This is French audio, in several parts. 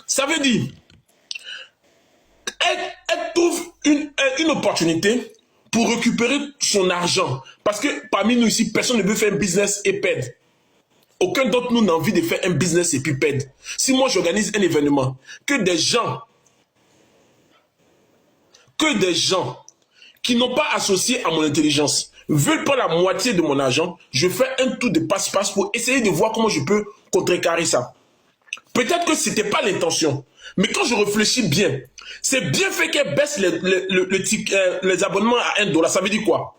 Ça veut dire, elle trouve une opportunité pour récupérer son argent. Parce que parmi nous ici, personne ne veut faire un business et perdre. Aucun d'entre nous n'a envie de faire un business et puis perdre. Si moi j'organise un événement, que des gens qui n'ont pas associé à mon intelligence veulent pas la moitié de mon argent, je fais un tour de passe-passe pour essayer de voir comment je peux contrecarrer ça. Peut-être que ce n'était pas l'intention, mais quand je réfléchis bien, c'est bien fait qu'elle baisse les abonnements à $1. Ça veut dire quoi?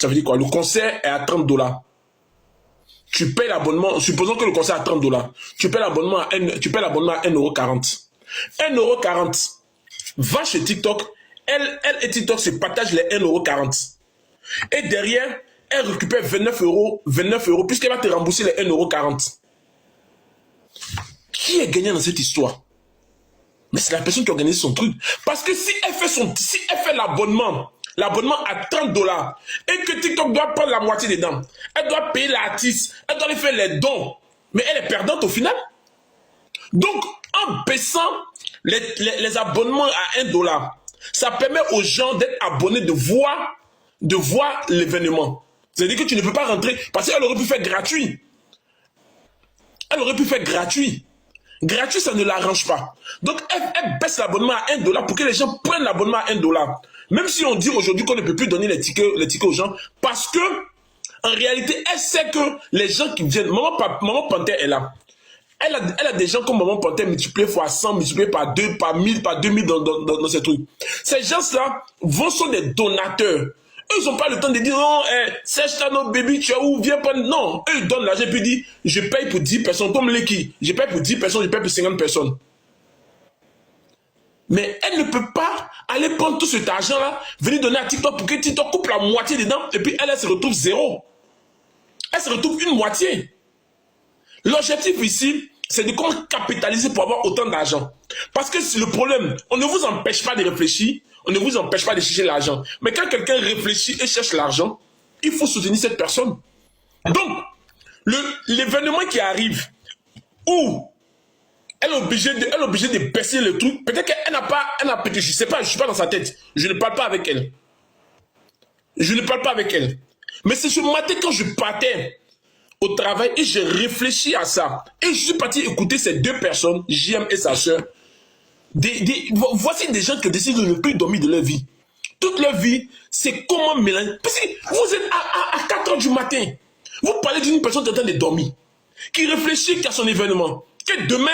Ça veut dire quoi? Le concert est à $30. Tu payes l'abonnement, supposons que le concert est à $30, tu payes l'abonnement à 1,40 €. 1,40 €. Va chez TikTok, elle et TikTok se partagent les 1,40 €. Et derrière, elle récupère 29 €, puisqu'elle va te rembourser les 1,40 €. Qui est gagnant dans cette histoire? Mais c'est la personne qui organise son truc. Parce que si elle fait l'abonnement à $30 et que TikTok doit prendre la moitié dedans, elle doit payer l'artiste, elle doit lui faire les dons, mais elle est perdante au final. Donc, en baissant les abonnements à $1, ça permet aux gens d'être abonnés, de voir l'événement. C'est-à-dire que tu ne peux pas rentrer, parce qu'elle aurait pu faire gratuit. Elle aurait pu faire gratuit. Gratuit, ça ne l'arrange pas. Donc, elle baisse l'abonnement à $1 pour que les gens prennent l'abonnement à $1. Même si on dit aujourd'hui qu'on ne peut plus donner les tickets aux gens, parce que, en réalité, elle sait que les gens qui viennent, Maman Panthère est là. Elle a des gens comme Maman Panthère multipliés fois 100, multipliés par 2, par 1000, par 2000 dans ces trucs. Ces gens-là sont des donateurs. Eux, ils n'ont pas le temps de dire, non, sèche ta notre bébé, tu es où, viens pas. Non, eux, ils donnent l'argent et puis disent, je paye pour 10 personnes, comme Leki. Je paye pour 10 personnes, je paye pour 50 personnes. Mais elle ne peut pas aller prendre tout cet argent-là, venir donner à TikTok pour que TikTok coupe la moitié dedans, et puis elle se retrouve zéro. Elle se retrouve une moitié. L'objectif ici, c'est de comment capitaliser pour avoir autant d'argent. Parce que c'est le problème, on ne vous empêche pas de réfléchir, on ne vous empêche pas de chercher l'argent. Mais quand quelqu'un réfléchit et cherche l'argent, il faut soutenir cette personne. Donc, l'événement qui arrive, où elle est obligée de baisser le truc, peut-être qu'elle n'a pas, je sais pas, je suis pas dans sa tête, je ne parle pas avec elle. Mais c'est ce matin quand je partais au travail et j'ai réfléchi à ça. Et je suis parti écouter ces deux personnes, JM et sa soeur. Voici des gens qui décident de ne plus dormir de leur vie. Toute leur vie, c'est comment mélanger. Parce que vous êtes à 4 h du matin. Vous parlez d'une personne qui est en train de dormir, qui réfléchit qu'à son événement. Que demain,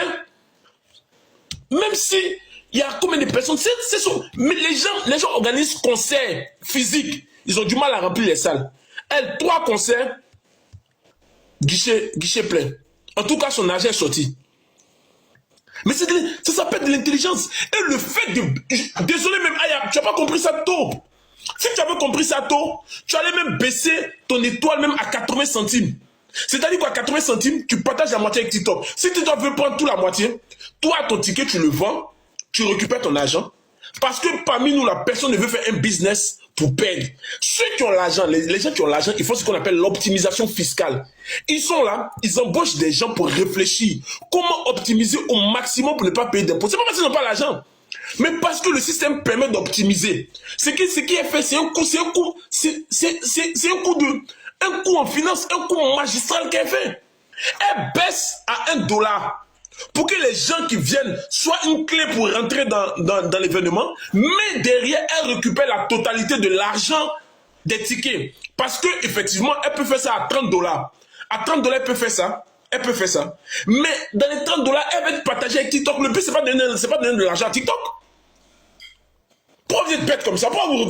même si il y a combien de personnes, mais les gens organisent concerts physiques. Ils ont du mal à remplir les salles. Elle, 3 concerts, guichet plein. En tout cas, son argent est sorti. Mais ça s'appelle de l'intelligence. Et le fait de... Désolé même, Aya, tu n'as pas compris ça tôt. Si tu avais compris ça tôt, tu allais même baisser ton étoile même à 80 centimes. C'est-à-dire qu'à 80 centimes, tu partages la moitié avec TikTok. Si tu dois prendre tout la moitié, toi, ton ticket, tu le vends, tu récupères ton argent. Parce que parmi nous, la personne ne veut faire un business pour perdre. Ceux qui ont l'argent, les gens qui ont l'argent, ils font ce qu'on appelle l'optimisation fiscale. Ils sont là, ils embauchent des gens pour réfléchir. Comment optimiser au maximum pour ne pas payer d'impôts. C'est pas parce qu'ils n'ont pas l'argent, mais parce que le système permet d'optimiser. Ce qui est fait, c'est un coût en finance, un coût magistral qu'elle fait. Elle baisse à $1. Pour que les gens qui viennent soient une clé pour rentrer dans l'événement, mais derrière, elle récupère la totalité de l'argent des tickets. Parce qu'effectivement, elle peut faire ça à $30. À $30, elle peut faire ça. Mais dans les $30, elle va être partagée avec TikTok. Le but, c'est pas de donner de l'argent à TikTok. Pourquoi vous êtes bête comme ça? Pourquoi vous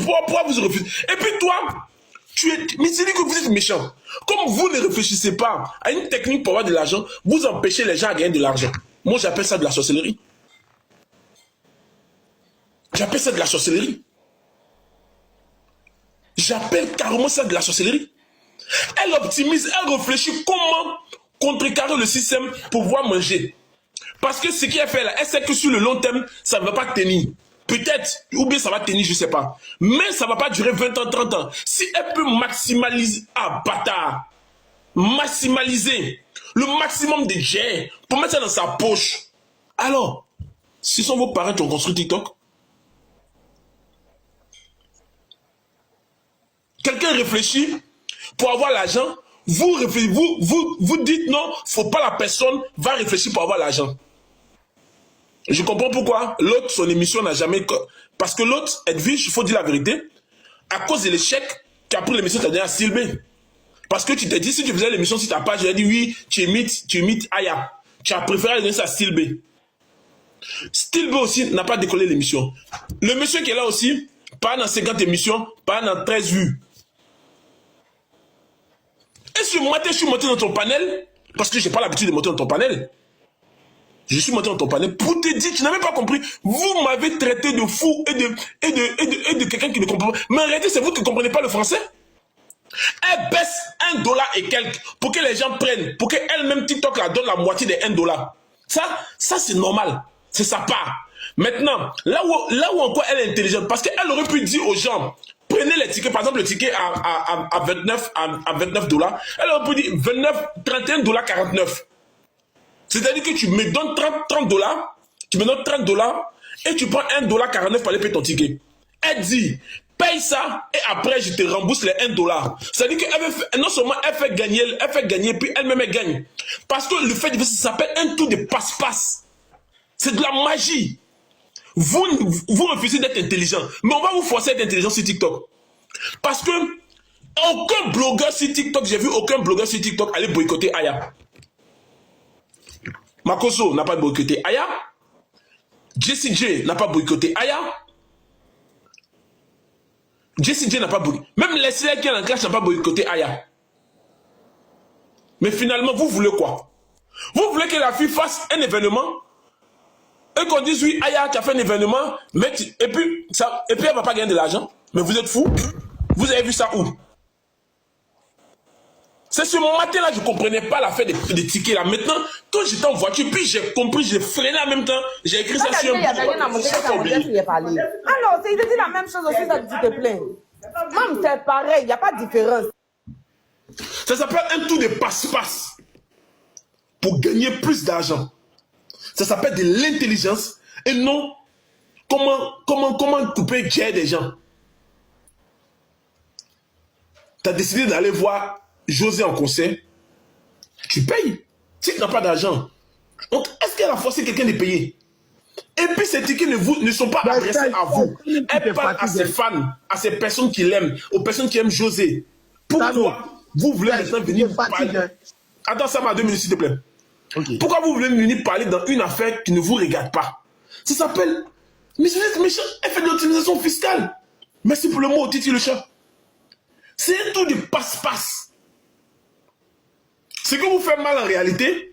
refusez? Et puis toi, mais c'est dit que vous êtes méchant. Comme vous ne réfléchissez pas à une technique pour avoir de l'argent, vous empêchez les gens à gagner de l'argent. Moi, j'appelle ça de la sorcellerie. J'appelle carrément ça de la sorcellerie. Elle optimise, elle réfléchit comment contrecarrer le système pour pouvoir manger. Parce que ce qu'elle fait là, elle sait que sur le long terme, ça ne va pas tenir. Peut-être, ou bien ça va tenir, je ne sais pas. Mais ça ne va pas durer 20 ans, 30 ans. Si elle peut maximaliser, maximiser le maximum de jets pour mettre ça dans sa poche, Alors, ce sont vos parents qui ont construit TikTok. Quelqu'un réfléchit pour avoir l'argent. Vous dites non, faut pas la personne va réfléchir pour avoir l'argent. Je comprends pourquoi l'autre, son émission n'a jamais... Parce que l'autre, Edwige, il faut dire la vérité, à cause de l'échec qui a pris l'émission, tu as donné à Sylvain. Parce que tu t'es dit, si tu faisais l'émission sur ta page, je dit oui, tu imites Aya. Tu as préféré donner ça à Stilbe. Stilbe aussi n'a pas décollé l'émission. Le monsieur qui est là aussi, pas dans 50 émissions, pas dans 13 vues. Et ce matin, je suis monté dans ton panel, parce que je n'ai pas l'habitude de monter dans ton panel. Je suis monté dans ton panel pour te dire, tu n'as même pas compris. Vous m'avez traité de fou et de quelqu'un qui ne comprend pas. Mais en réalité, c'est vous qui ne comprenez pas le français. Elle baisse $1 et quelques pour que les gens prennent, pour qu'elle-même TikTok la donne la moitié des $1. Ça c'est normal. C'est sa part. Maintenant, là où encore elle est intelligente, parce qu'elle aurait pu dire aux gens, prenez les tickets, par exemple le ticket à 29 $, elle aurait pu dire 31 $49. C'est-à-dire que tu me donnes 30 $, tu me donnes $30 et tu prends $1,49 pour aller payer ton ticket. Elle dit, paye ça et après je te rembourse les $1. C'est-à-dire que non seulement elle fait gagner, puis elle-même elle gagne. Parce que le fait de ça s'appelle un tour de passe-passe. C'est de la magie. Vous refusez d'être intelligent, mais on va vous forcer à être intelligent sur TikTok. Parce que aucun blogueur sur TikTok, j'ai vu aucun blogueur sur TikTok aller boycotter Aya. Makoso n'a pas boycotté Aya. Jessie J n'a pas boycotté Aya. Jessie J n'a pas boycotté. Même Leslie qui est en classe n'a pas boycotté Aya. Mais finalement, vous voulez quoi? Vous voulez que la fille fasse un événement et qu'on dise oui, Aya qui a fait un événement, et puis elle ne va pas gagner de l'argent. Mais vous êtes fous? Vous avez vu ça où? C'est ce matin-là, je ne comprenais pas l'affaire des tickets là. Maintenant, quand j'étais en voiture, puis j'ai compris, j'ai freiné en même temps, j'ai écrit ça sur un Alors, il te dit la même chose aussi, ça tu te plains. Même c'est pareil, il n'y a pas de différence. Ça s'appelle un tour de passe-passe pour gagner plus d'argent. Ça s'appelle de l'intelligence et non comment couper des gens. Tu as décidé d'aller voir José en concert, tu payes. Si tu n'as pas d'argent, donc est-ce qu'elle a forcé quelqu'un de payer? Et puis ces tickets ne sont pas adressés à vous. Elle parle à ses fans, à ces personnes qui l'aiment, aux personnes qui aiment José. Pourquoi vous voulez maintenant venir parler? Attends, ça m'a 2 minutes s'il te plaît. Okay. Pourquoi vous voulez venir parler dans une affaire qui ne vous regarde pas? Ça s'appelle... Mais vous êtes méchant, elle fait de l'optimisation fiscale. Merci pour le mot, Titi le chat. C'est un tour de passe-passe. Ce que vous faites mal en réalité,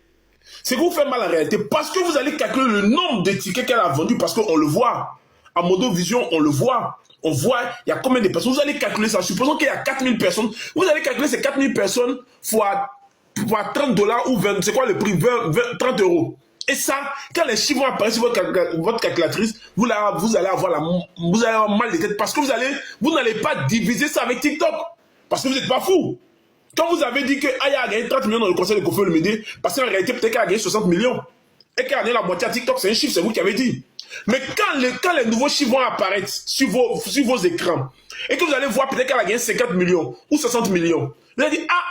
parce que vous allez calculer le nombre de tickets qu'elle a vendus, parce qu'on le voit. À Modovision, on le voit. On voit, il y a combien de personnes. Vous allez calculer ça. Supposons qu'il y a 4000 personnes. Vous allez calculer ces 4000 personnes fois $30 ou 20, c'est quoi le prix? 30 €. Et ça, quand les chiffres vont apparaître sur votre calculatrice, vous allez avoir mal de tête parce que vous n'allez pas diviser ça avec TikTok. Parce que vous n'êtes pas fou. Quand vous avez dit que Aya a gagné 30 millions dans le conseil de Kofi Olomide, parce qu'en réalité, peut-être qu'elle a gagné 60 millions, et qu'elle a gagné la moitié à TikTok, c'est un chiffre, c'est vous qui avez dit. Mais quand les nouveaux chiffres vont apparaître sur vos écrans, et que vous allez voir peut-être qu'elle a gagné 50 millions ou 60 millions, vous allez dire, ah,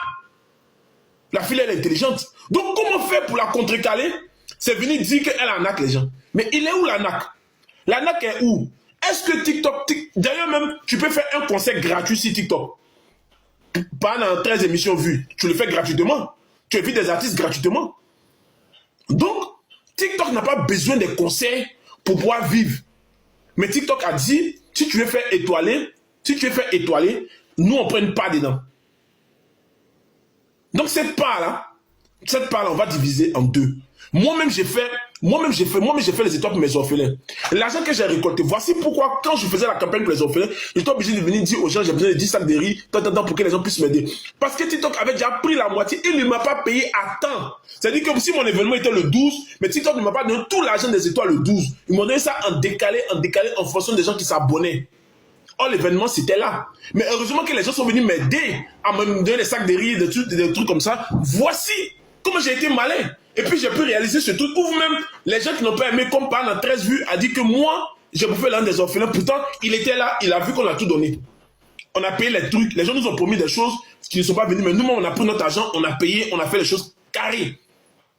la fille, elle est intelligente. Donc, comment faire pour la contrecaler? C'est venir dire qu'elle arnaque les gens. Mais il est où l'arnaque? L'arnaque est où? Est-ce que TikTok... D'ailleurs même, tu peux faire un concert gratuit sur TikTok. Pendant 13 émissions vues, tu le fais gratuitement. Tu invites des artistes gratuitement. Donc, TikTok n'a pas besoin des concerts pour pouvoir vivre. Mais TikTok a dit, si tu veux faire étoiler, nous on prend une part dedans. Donc cette part-là, on va diviser en deux. Moi-même, j'ai fait les étoiles pour mes orphelins. L'argent que j'ai récolté, voici pourquoi, quand je faisais la campagne pour les orphelins, j'étais obligé de venir dire aux gens, j'ai besoin de 10 sacs de riz, pour que les gens puissent m'aider. Parce que TikTok avait déjà pris la moitié, il ne m'a pas payé à temps. C'est-à-dire que si mon événement était le 12, mais TikTok ne m'a pas donné tout l'argent des étoiles le 12. Ils m'ont donné ça en décalé, en fonction des gens qui s'abonnaient. Oh, l'événement, c'était là. Mais heureusement que les gens sont venus m'aider à me donner des sacs de riz, des trucs comme ça. Voici comment j'ai été malin. Et puis j'ai pu réaliser ce truc où même les gens qui n'ont pas aimé, comme par dans 13 vues, a dit que moi, j'ai bouffé l'un des orphelins. Pourtant, il était là, il a vu qu'on a tout donné. On a payé les trucs, les gens nous ont promis des choses qui ne sont pas venus, mais nous, on a pris notre argent, on a payé, on a fait les choses carrées.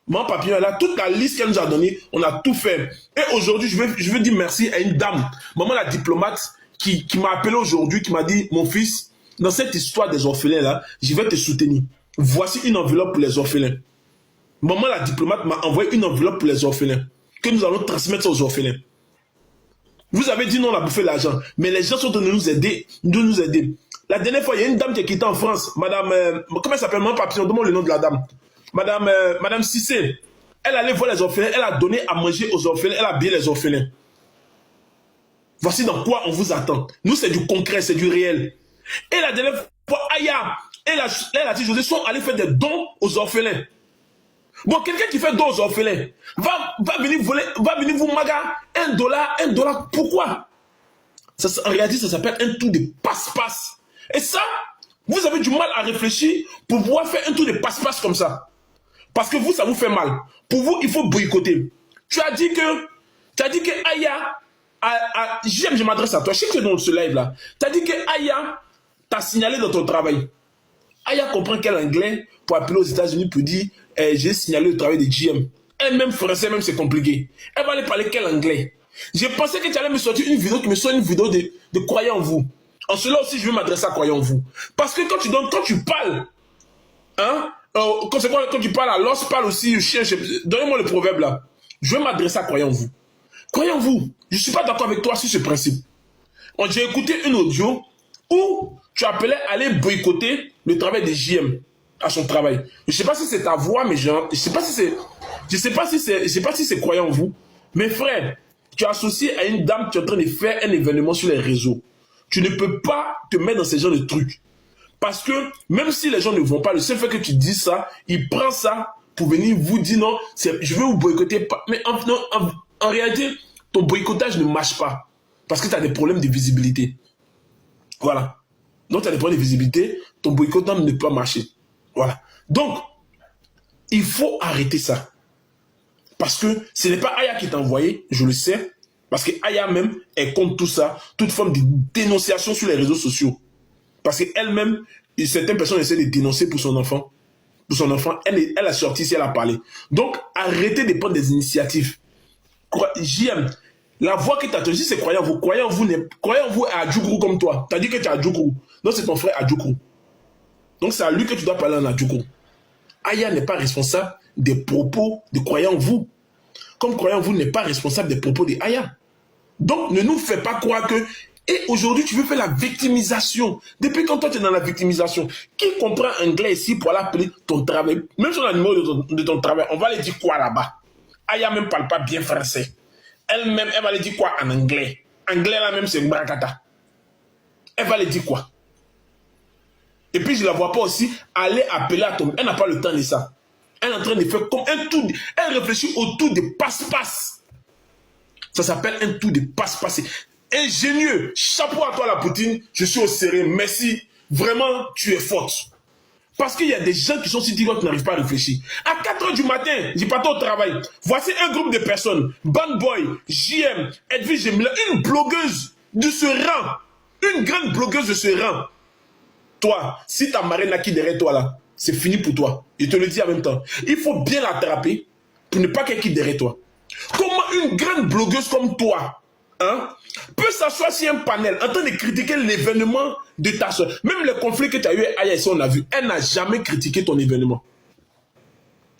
Mon papillon est là, toute la liste qu'elle nous a donnée, on a tout fait. Et aujourd'hui, je veux dire merci à une dame, maman la diplomate, qui m'a appelé aujourd'hui, qui m'a dit, mon fils, dans cette histoire des orphelins là, je vais te soutenir. Voici une enveloppe pour les orphelins. Maman la diplomate m'a envoyé une enveloppe pour les orphelins, que nous allons transmettre aux orphelins. Vous avez dit non, on a bouffé l'argent, mais les gens sont de nous aider, La dernière fois, il y a une dame qui est quittée en France, madame, comment elle s'appelle, mon papillon, donne-moi le nom de la dame. Madame Cissé, elle allait voir les orphelins, elle a donné à manger aux orphelins, elle a habillé les orphelins. Voici dans quoi on vous attend. Nous, c'est du concret, c'est du réel. Et la dernière fois, Aya, elle a dit, José, sont allés faire des dons aux orphelins. Bon, quelqu'un qui fait don aux orphelins va venir voler, va venir vous maga $1, pourquoi? En réalité, ça s'appelle un tour de passe-passe. Et ça, vous avez du mal à réfléchir pour pouvoir faire un tour de passe-passe comme ça. Parce que vous, ça vous fait mal. Pour vous, il faut boycotter. Tu as dit que Aya, j'aime, je m'adresse à toi, je sais que tu es dans ce live-là. Tu as dit que Aya t'a signalé dans ton travail. Aya comprend quel anglais pour appeler aux États-Unis pour dire j'ai signalé le travail de GM. Elle-même français, même c'est compliqué. Elle va aller parler quel anglais? J'ai pensé que tu allais me sortir une vidéo qui me soit une vidéo de croyants en vous. En cela aussi, je vais m'adresser à croyants en vous. Parce que quand tu parles, hein, quand tu parles à l'os, parle aussi au chien. Donnez-moi le proverbe là. Je vais m'adresser à croyants en vous. Croyants en vous. Je ne suis pas d'accord avec toi sur ce principe. J'ai écouté une audio où tu appelais à aller boycotter le travail de JM à son travail. Je ne sais pas si c'est ta voix, mais je ne sais pas si c'est croyant en vous. Mais frère, tu es associé à une dame qui est en train de faire un événement sur les réseaux. Tu ne peux pas te mettre dans ces genres de trucs. Parce que même si les gens ne vont pas, le seul fait que tu dis ça, il prend ça pour venir vous dire non, je vais vous boycotter. Mais en réalité, ton boycottage ne marche pas. Parce que tu as des problèmes de visibilité. Voilà. Donc tu as des problèmes de visibilité, ton boycottage ne peut pas marcher. Voilà. Donc, il faut arrêter ça. Parce que ce n'est pas Aya qui t'a envoyé, je le sais. Parce que Aya même, elle compte tout ça, toute forme de dénonciation sur les réseaux sociaux. Parce qu'elle-même, certaines personnes essaient de dénoncer pour son enfant. Pour son enfant, elle a sorti si elle a parlé. Donc, arrêtez de prendre des initiatives. JM, la voix que tu as dit, c'est croyant vous. Croyant vous est Adjoukrou comme toi. Tu as dit que tu es Adjoukrou. Donc, c'est ton frère Adjoukrou. Donc, c'est à lui que tu dois parler en Adjoukrou. Aya n'est pas responsable des propos de croyant vous. Comme croyant vous n'est pas responsable des propos de Aya. Donc, ne nous fais pas croire que... Et aujourd'hui, tu veux faire la victimisation. Depuis quand toi, tu es dans la victimisation, qui comprend anglais ici pour aller appeler ton travail? Même sur le numéro de ton travail, on va lui dire quoi là-bas? Aya même parle pas bien français. Elle-même, elle va lui dire quoi en anglais? Anglais là-même, c'est Mbrakata. Elle va lui dire quoi? Et puis, je ne la vois pas aussi aller appeler à ton... Elle n'a pas le temps de ça. Elle est en train de faire comme un tour. Elle réfléchit autour de passe-passe. Ça s'appelle un tour de passe-passe. Ingénieux. Chapeau à toi, la Poutine. Je suis au serré. Merci. Vraiment, tu es forte. Parce qu'il y a des gens qui sont si TikTok qui n'arrivent pas à réfléchir. À 4 h du matin, je partais au travail. Voici un groupe de personnes. Bad Boy, JM, Edwige Gemila, une blogueuse de ce rang. Une grande blogueuse de ce rang. Toi, si ta marraine qui est derrière toi là, c'est fini pour toi. Je te le dis en même temps. Il faut bien l'attraper pour ne pas qu'elle quitte derrière toi. Comment une grande blogueuse comme toi, hein, peut s'asseoir sur un panel en train de critiquer l'événement de ta soeur? Même le conflit que tu as eu avec Aya ici, on a vu. Elle n'a jamais critiqué ton événement.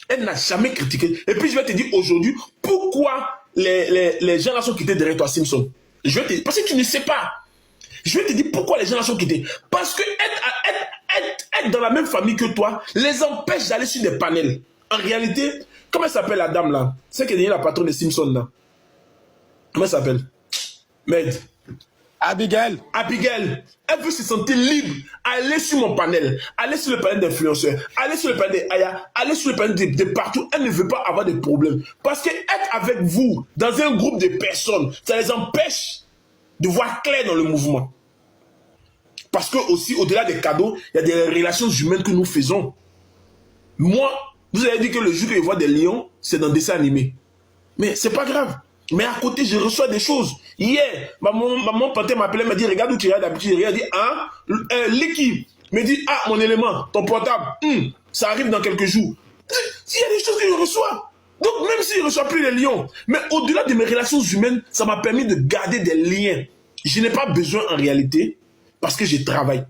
Elle n'a jamais critiqué. Et puis je vais te dire aujourd'hui pourquoi les gens là sont quittés derrière toi, Simpson. Je vais te dire, parce que tu ne sais pas. Je vais te dire pourquoi les gens là sont quittés. Parce que être dans la même famille que toi les empêche d'aller sur des panels. En réalité, comment elle s'appelle la dame là? C'est qui est la patronne de Simpson là. Comment elle s'appelle? Merde. Abigail. Abigail. Elle veut se sentir libre. Aller sur mon panel. Aller sur le panel d'influenceurs. Aller sur le panel d'Aya. Aller sur le panel de partout. Elle ne veut pas avoir de problème. Parce que être avec vous dans un groupe de personnes, ça les empêche de voir clair dans le mouvement. Parce que aussi, au-delà des cadeaux, il y a des relations humaines que nous faisons. Moi, Vous avez dit que le jour que je vois des lions, c'est dans des dessins animés. Mais c'est pas grave. Mais à côté, je reçois des choses. Hier, maman Panthère m'appelait, m'a dit, regarde où tu es d'habitude. Il a dit, ah, l'équipe. Me dit, ah, mon élément, ton portable, ça arrive dans quelques jours. Il y a des choses que je reçois. Donc, même si je ne reçois plus les lions, mais au-delà de mes relations humaines, ça m'a permis de garder des liens. Je n'ai pas besoin en réalité, parce que je travaille.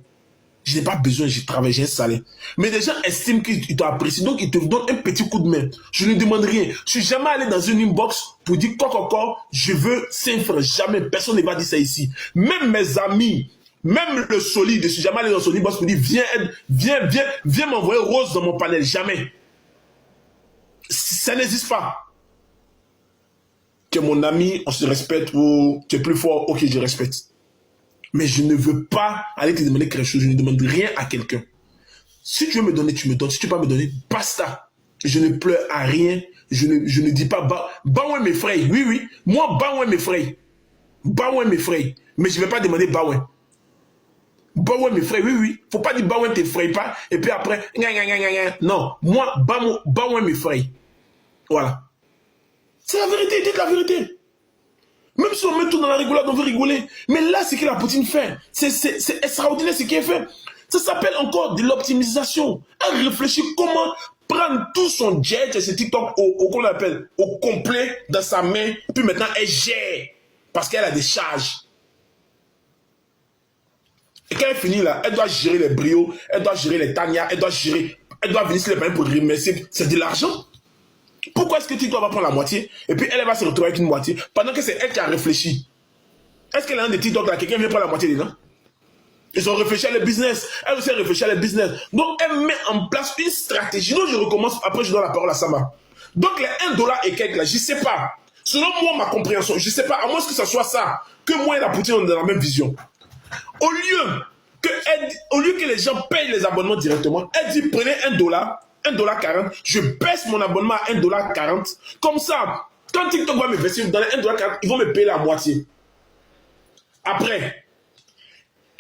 Je n'ai pas besoin, je travaille, j'ai un salaire. Mais les gens estiment qu'ils t'apprécient, donc ils te donnent un petit coup de main. Je ne demande rien. Je ne suis jamais allé dans une inbox pour dire quoi, je veux 5 francs. Jamais. Personne ne va dire ça ici. Même mes amis, même le solide, je ne suis jamais allé dans son inbox pour dire viens m'envoyer rose dans mon panel. Jamais. Ça n'existe pas. Que mon ami, on se respecte ou tu es plus fort, ok, je respecte. Mais je ne veux pas aller te demander quelque chose. Je ne demande rien à quelqu'un. Si tu veux me donner, tu me donnes. Si tu ne peux pas me donner, basta. Je ne pleure à rien. Je ne dis pas, bah ouais mes frères. Oui, oui. Moi, bah ouais mes frères. Bah ouais mes frères. Mais je ne vais pas demander bah ouais. Bah ouais mes frères. Oui, oui. Faut pas dire bah ouais tes frères pas. Et puis après, non. Moi, bah ouais mes frères. Voilà. C'est la vérité. Dites la vérité. Même si on met tout dans la rigolade, on veut rigoler. Mais là, c'est que la Poutine fait. C'est extraordinaire ce qui est fait. Ça s'appelle encore de l'optimisation. Elle réfléchit comment prendre tout son jet et ses TikTok qu'on appelle au complet dans sa main. Puis maintenant, elle gère. Parce qu'elle a des charges. Et quand elle finit là, elle doit gérer les Brio, elle doit gérer les Tania, elle doit venir sur les panneaux pour remercier. C'est de l'argent. Pourquoi est-ce que TikTok va prendre la moitié et puis elle va se retrouver avec une moitié pendant que c'est elle qui a réfléchi? Est-ce qu'elle a un des TikTok là, quelqu'un vient prendre la moitié dedans? Ils ont réfléchi à le business. Elle aussi a réfléchi à le business. Donc elle met en place une stratégie. Donc je recommence, après je donne la parole à Sama. Donc les 1 dollar et quelques là, je ne sais pas. Selon moi, ma compréhension, je ne sais pas, à moins que ce soit ça, que moi et la Poutine on est dans la même vision. Au lieu que les gens payent les abonnements directement, elle dit prenez 1 dollar. 1,40$, je baisse mon abonnement à 1,40$. Comme ça, quand TikTok va me verser dans les 1,40$, ils vont me payer la moitié. Après,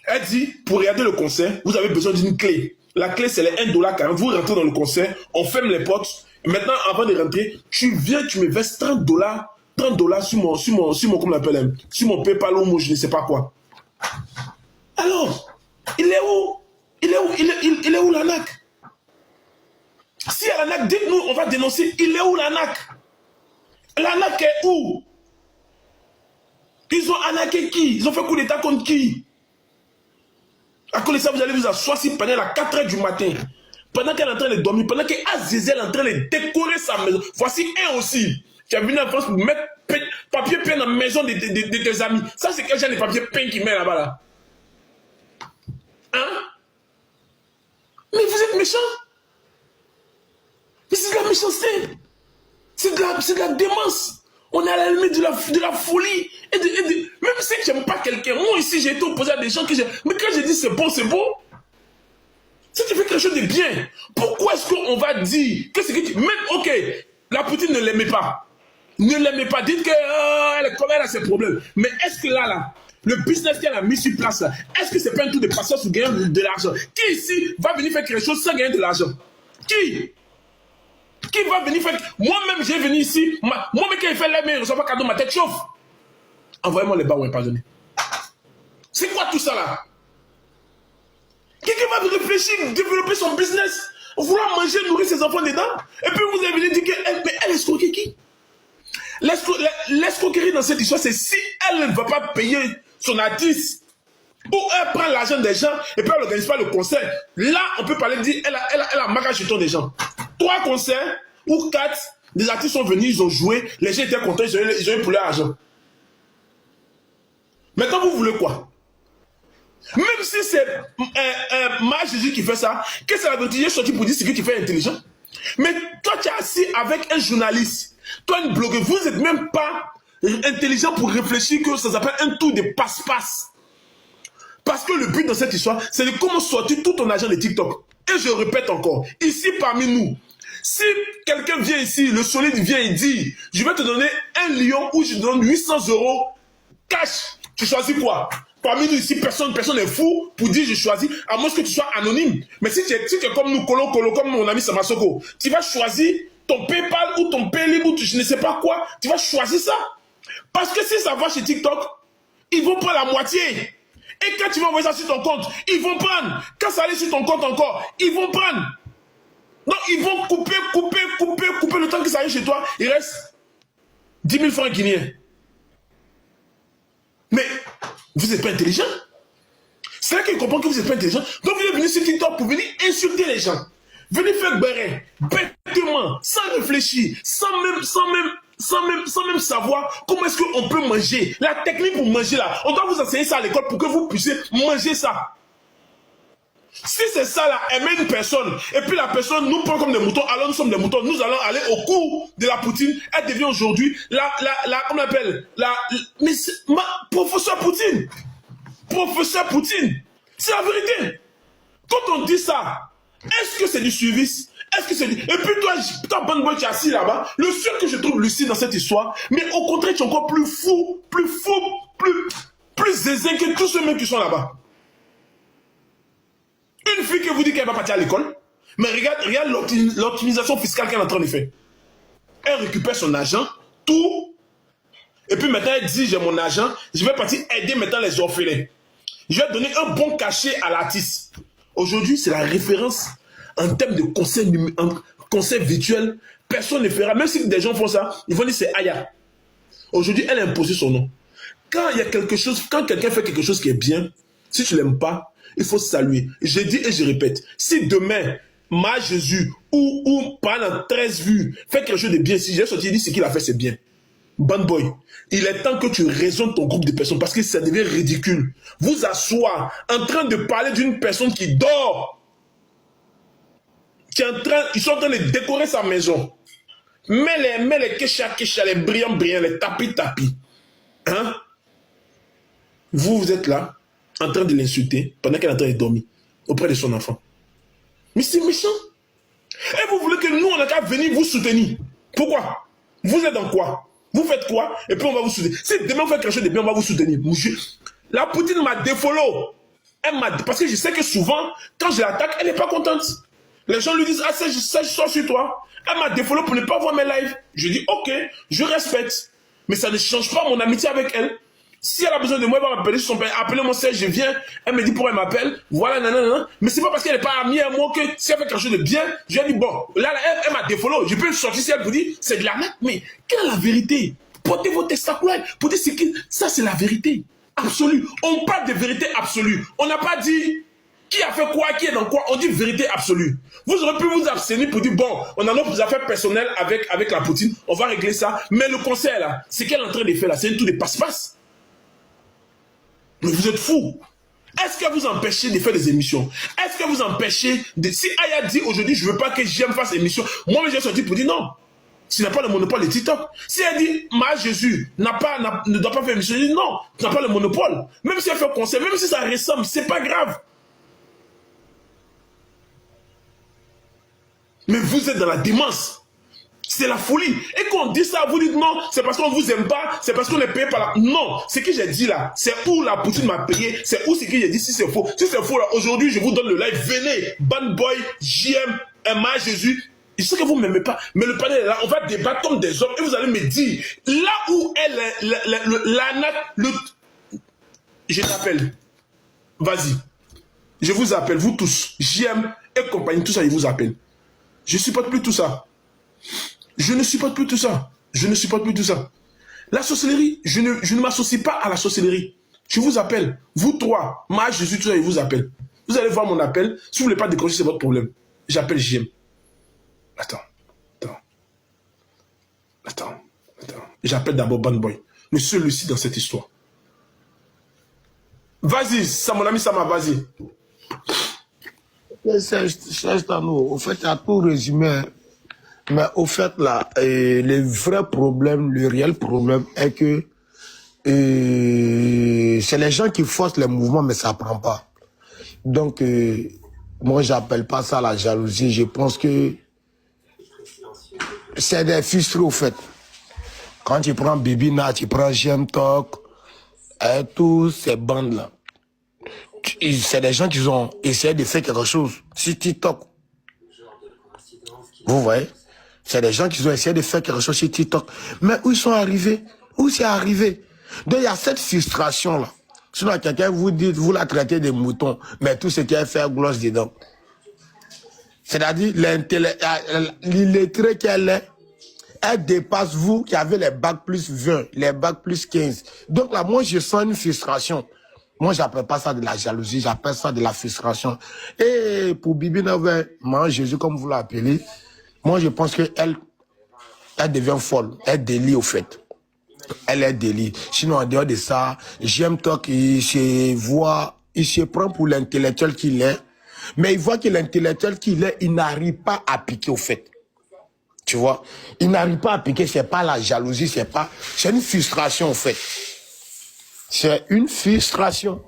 elle dit, pour regarder le concert, vous avez besoin d'une clé. La clé, c'est les 1,40$. Vous rentrez dans le concert, on ferme les portes. Maintenant, avant de rentrer, tu viens, tu me verses 30$ sur mon, comment on appelle, sur mon PayPal ou je ne sais pas quoi. Alors, il est où? Il est où l'arnaque? Si il y a l'arnaque, dites-nous, on va dénoncer. Il est où l'arnaque? L'arnaque est où? Ils ont arnaqué qui? Ils ont fait coup d'état contre qui? À cause de ça, vous allez vous asseoir sur panel à 4h du matin. Pendant qu'elle est en train de dormir, pendant qu'Azizel est en train de décorer sa maison. Voici un aussi qui est venu en France pour mettre papier peint dans la maison de tes amis. Ça, c'est quel genre de papier peint qu'il met là-bas là? Hein? Mais vous êtes méchants? Mais c'est de la méchanceté. C'est de la démence. On est à la limite de la folie. Même si je n'aime pas quelqu'un, moi ici j'ai été opposé à des gens que j'aime. Mais quand je dis c'est bon, c'est bon. Si tu fais quelque chose de bien, pourquoi est-ce qu'on va dire que c'est que tu... Même, ok, la Poutine ne l'aimait pas. Ne l'aimait pas. Dites qu'elle a ses problèmes. Mais est-ce que là, le business qu'elle a mis sur place, est-ce que c'est pas un truc de patience ou gagner de l'argent? Qui ici va venir faire quelque chose sans gagner de l'argent? Qui va venir faire... Moi-même, j'ai venu ici. Moi-même, quand il fait l'air, mais je ne reçois pas cadeau, ma tête chauffe. Envoyez-moi les bas, ouais, pardonnez. C'est quoi tout ça là? Quelqu'un va réfléchir, développer son business, vouloir manger, nourrir ses enfants dedans. Et puis vous avez venu dire qu'elle escroquait qui? L'escroquerie dans cette histoire, c'est si elle ne va pas payer son artiste, ou elle prend l'argent des gens, et puis elle n'organise pas le concert. Là, on peut parler de dire, elle a marqué jeton des gens. 3 concerts, ou 4, des artistes sont venus, ils ont joué, les gens étaient contents, ils ont eu pour leur argent. Maintenant, vous voulez quoi? Même si c'est Jésus qui fait ça, qu'est-ce que ça veut dire? J'ai sorti pour dire ce que tu fais intelligent. Mais toi, tu es assis avec un journaliste, toi, une blogueuse, vous n'êtes même pas intelligent pour réfléchir que ça s'appelle un tour de passe-passe. Parce que le but dans cette histoire, c'est de comment sortir tout ton argent de TikTok. Et je répète encore, ici parmi nous, si quelqu'un vient ici, le solide vient et dit, je vais te donner 1 lion ou je te donne 800 € cash, tu choisis quoi? Parmi nous ici, personne n'est fou pour dire je choisis, à moins que tu sois anonyme. Mais si tu es comme nous, Kolo, comme mon ami Samasoko, tu vas choisir ton PayPal ou ton Paylib ou je ne sais pas quoi, tu vas choisir ça. Parce que si ça va chez TikTok, ils vont prendre la moitié. Et quand tu vas envoyer ça sur ton compte, ils vont prendre. Quand ça allait sur ton compte encore, ils vont prendre. Donc ils vont couper le temps que ça arrive chez toi. Il reste 10 000 francs guinéens. Mais vous n'êtes pas intelligent. C'est là qu'ils comprennent que vous n'êtes pas intelligent. Donc vous êtes venu sur TikTok pour venir insulter les gens. Venez faire béret, bêtement, sans réfléchir, sans même savoir comment est-ce qu'on peut manger. La technique pour manger là, on doit vous enseigner ça à l'école pour que vous puissiez manger ça. Si c'est ça là, aimer une personne, et puis la personne nous prend comme des moutons, alors nous sommes des moutons, nous allons aller au cours de la Poutine, elle devient aujourd'hui comment on appelle, professeur Poutine. Professeur Poutine. C'est la vérité. Quand on dit ça, est-ce que c'est du service? Est-ce que c'est du... Et puis toi, bonne boy, tu es assis là-bas. Le seul que je trouve lucide dans cette histoire, mais au contraire, tu es encore plus fou, plus zézin que tous ceux mêmes qui sont là-bas. Une fille qui vous dit qu'elle va partir à l'école, mais regarde l'optimisation fiscale qu'elle est en train de faire. Elle récupère son argent, tout, et puis maintenant elle dit, j'ai mon argent, je vais partir aider maintenant les orphelins. Je vais donner un bon cachet à l'artiste. Aujourd'hui, c'est la référence en termes de concert virtuel. Personne ne fera. Même si des gens font ça, ils vont dire c'est Aya. Aujourd'hui, elle a imposé son nom. Quand il y a quelque chose, quand quelqu'un fait quelque chose qui est bien, si tu l'aimes pas, il faut saluer. Je dis et je répète, si demain, Ma Jésus ou pendant 13 vues fait quelque chose de bien, si j'ai sorti et dit ce qu'il a fait, c'est bien. Bad boy, il est temps que tu raisonnes ton groupe de personnes parce que ça devient ridicule. Vous asseoir en train de parler d'une personne qui dort, ils sont en train de décorer sa maison. Mais les kesha, les brillants, les tapis. Hein? Vous êtes là, en train de l'insulter pendant qu'elle est en train de dormir auprès de son enfant. Mais c'est méchant. Et vous voulez que nous, on n'a qu'à venir vous soutenir. Pourquoi? Vous êtes dans quoi? Vous faites quoi? Et puis on va vous soutenir. Si demain on fait quelque chose de bien, on va vous soutenir. La Poutine m'a défollow. Parce que je sais que souvent, quand je l'attaque, elle n'est pas contente. Les gens lui disent, ah, ça, je sors sur toi. Elle m'a défollow pour ne pas voir mes lives. Je dis, ok, je respecte. Mais ça ne change pas mon amitié avec elle. Si elle a besoin de moi, elle va m'appeler sur son père. Appelez-moi, je viens. Elle me dit pourquoi elle m'appelle. Voilà, nanana. Mais c'est pas parce qu'elle n'est pas amie à moi que si elle fait quelque chose de bien, je lui ai dit, bon, là, elle m'a défollow. Je peux sortir si elle vous dit, c'est de l'arnaque. Mais quelle est la vérité? Portez vos testacules. Pour dire ça, c'est la vérité absolue. On parle de vérité absolue. On n'a pas dit qui a fait quoi, qui est dans quoi. On dit vérité absolue. Vous aurez pu vous abstenir pour dire, bon, on a nos affaires personnelles avec la Poutine. On va régler ça. Mais le conseil, là, c'est qu'elle est en train de faire, là, c'est un tour de passe-passe. Mais vous êtes fous. Est-ce que vous empêchez de faire des émissions? Est-ce que vous empêchez de... Si Aya dit aujourd'hui, je ne veux pas que j'aime fasse émission, moi, j'ai sorti pour dire non. Tu n'as pas le monopole de TikTok. Si elle dit, Ma Jésus ne doit pas faire émission, je dis non, tu n'as pas le monopole. Même si elle fait concert, même si ça ressemble, c'est pas grave. Mais vous êtes dans la démence. C'est la folie. Et quand on dit ça, vous dites non, c'est parce qu'on ne vous aime pas, c'est parce qu'on est payé par la... Non, ce que j'ai dit là, c'est où la Poutine m'a payé, c'est où ce que j'ai dit, si c'est faux. Si c'est faux, là, aujourd'hui, je vous donne le live, venez, Bad Boy, JM, Ma Jésus. Je sais que vous ne m'aimez pas, mais le panel est là, on va débattre comme des hommes, et vous allez me dire, là où est je t'appelle. Vas-y. Je vous appelle, vous tous, JM et compagnie, tout ça, je vous appelle. Je ne supporte plus tout ça. Je ne supporte plus tout ça. Je ne supporte plus tout ça. La sorcellerie, je ne m'associe pas à la sorcellerie. Je vous appelle. Vous trois, moi, Jésus, tout ça, je vous appelle. Vous allez voir mon appel. Si vous ne voulez pas décrocher, c'est votre problème. J'appelle JM. Attends. J'appelle d'abord Bad Boy. Le seul lucide dans cette histoire. Vas-y, ça, mon ami Sama, vas-y. Serge Tano, au fait, tu as tout résumé. Mais au fait, là, le vrai problème, le réel problème est que c'est les gens qui forcent les mouvements, mais ça ne prend pas. Donc, moi, je n'appelle pas ça la jalousie. Je pense que c'est des frustrés, au fait. Quand tu prends Bibina, tu prends JM Talk, tous ces bandes-là, c'est des gens qui ont essayé de faire quelque chose sur TikTok. Vous voyez? C'est des gens qui ont essayé de faire quelque chose sur TikTok. Mais où ils sont arrivés? Où c'est arrivé? Donc il y a cette frustration-là. Sinon, quelqu'un vous dit, vous la traitez de mouton, mais tout ce qui est fait glosse dedans. C'est-à-dire, l'illettré qu'elle est, elle dépasse vous qui avez les bacs plus 20, les bacs plus 15. Donc là, moi, je sens une frustration. Moi, j'appelle pas ça de la jalousie, j'appelle ça de la frustration. Et pour Bibi Nové, maman Jésus, comme vous l'appelez, moi, je pense qu'elle devient folle. Elle délie, au fait. Elle est délie. Sinon, en dehors de ça, j'aime toi qu'il se prend pour l'intellectuel qu'il est. Mais il voit que l'intellectuel qu'il est, il n'arrive pas à piquer, au fait. Tu vois? Il n'arrive pas à piquer, c'est pas la jalousie, c'est une frustration, au fait. C'est une frustration.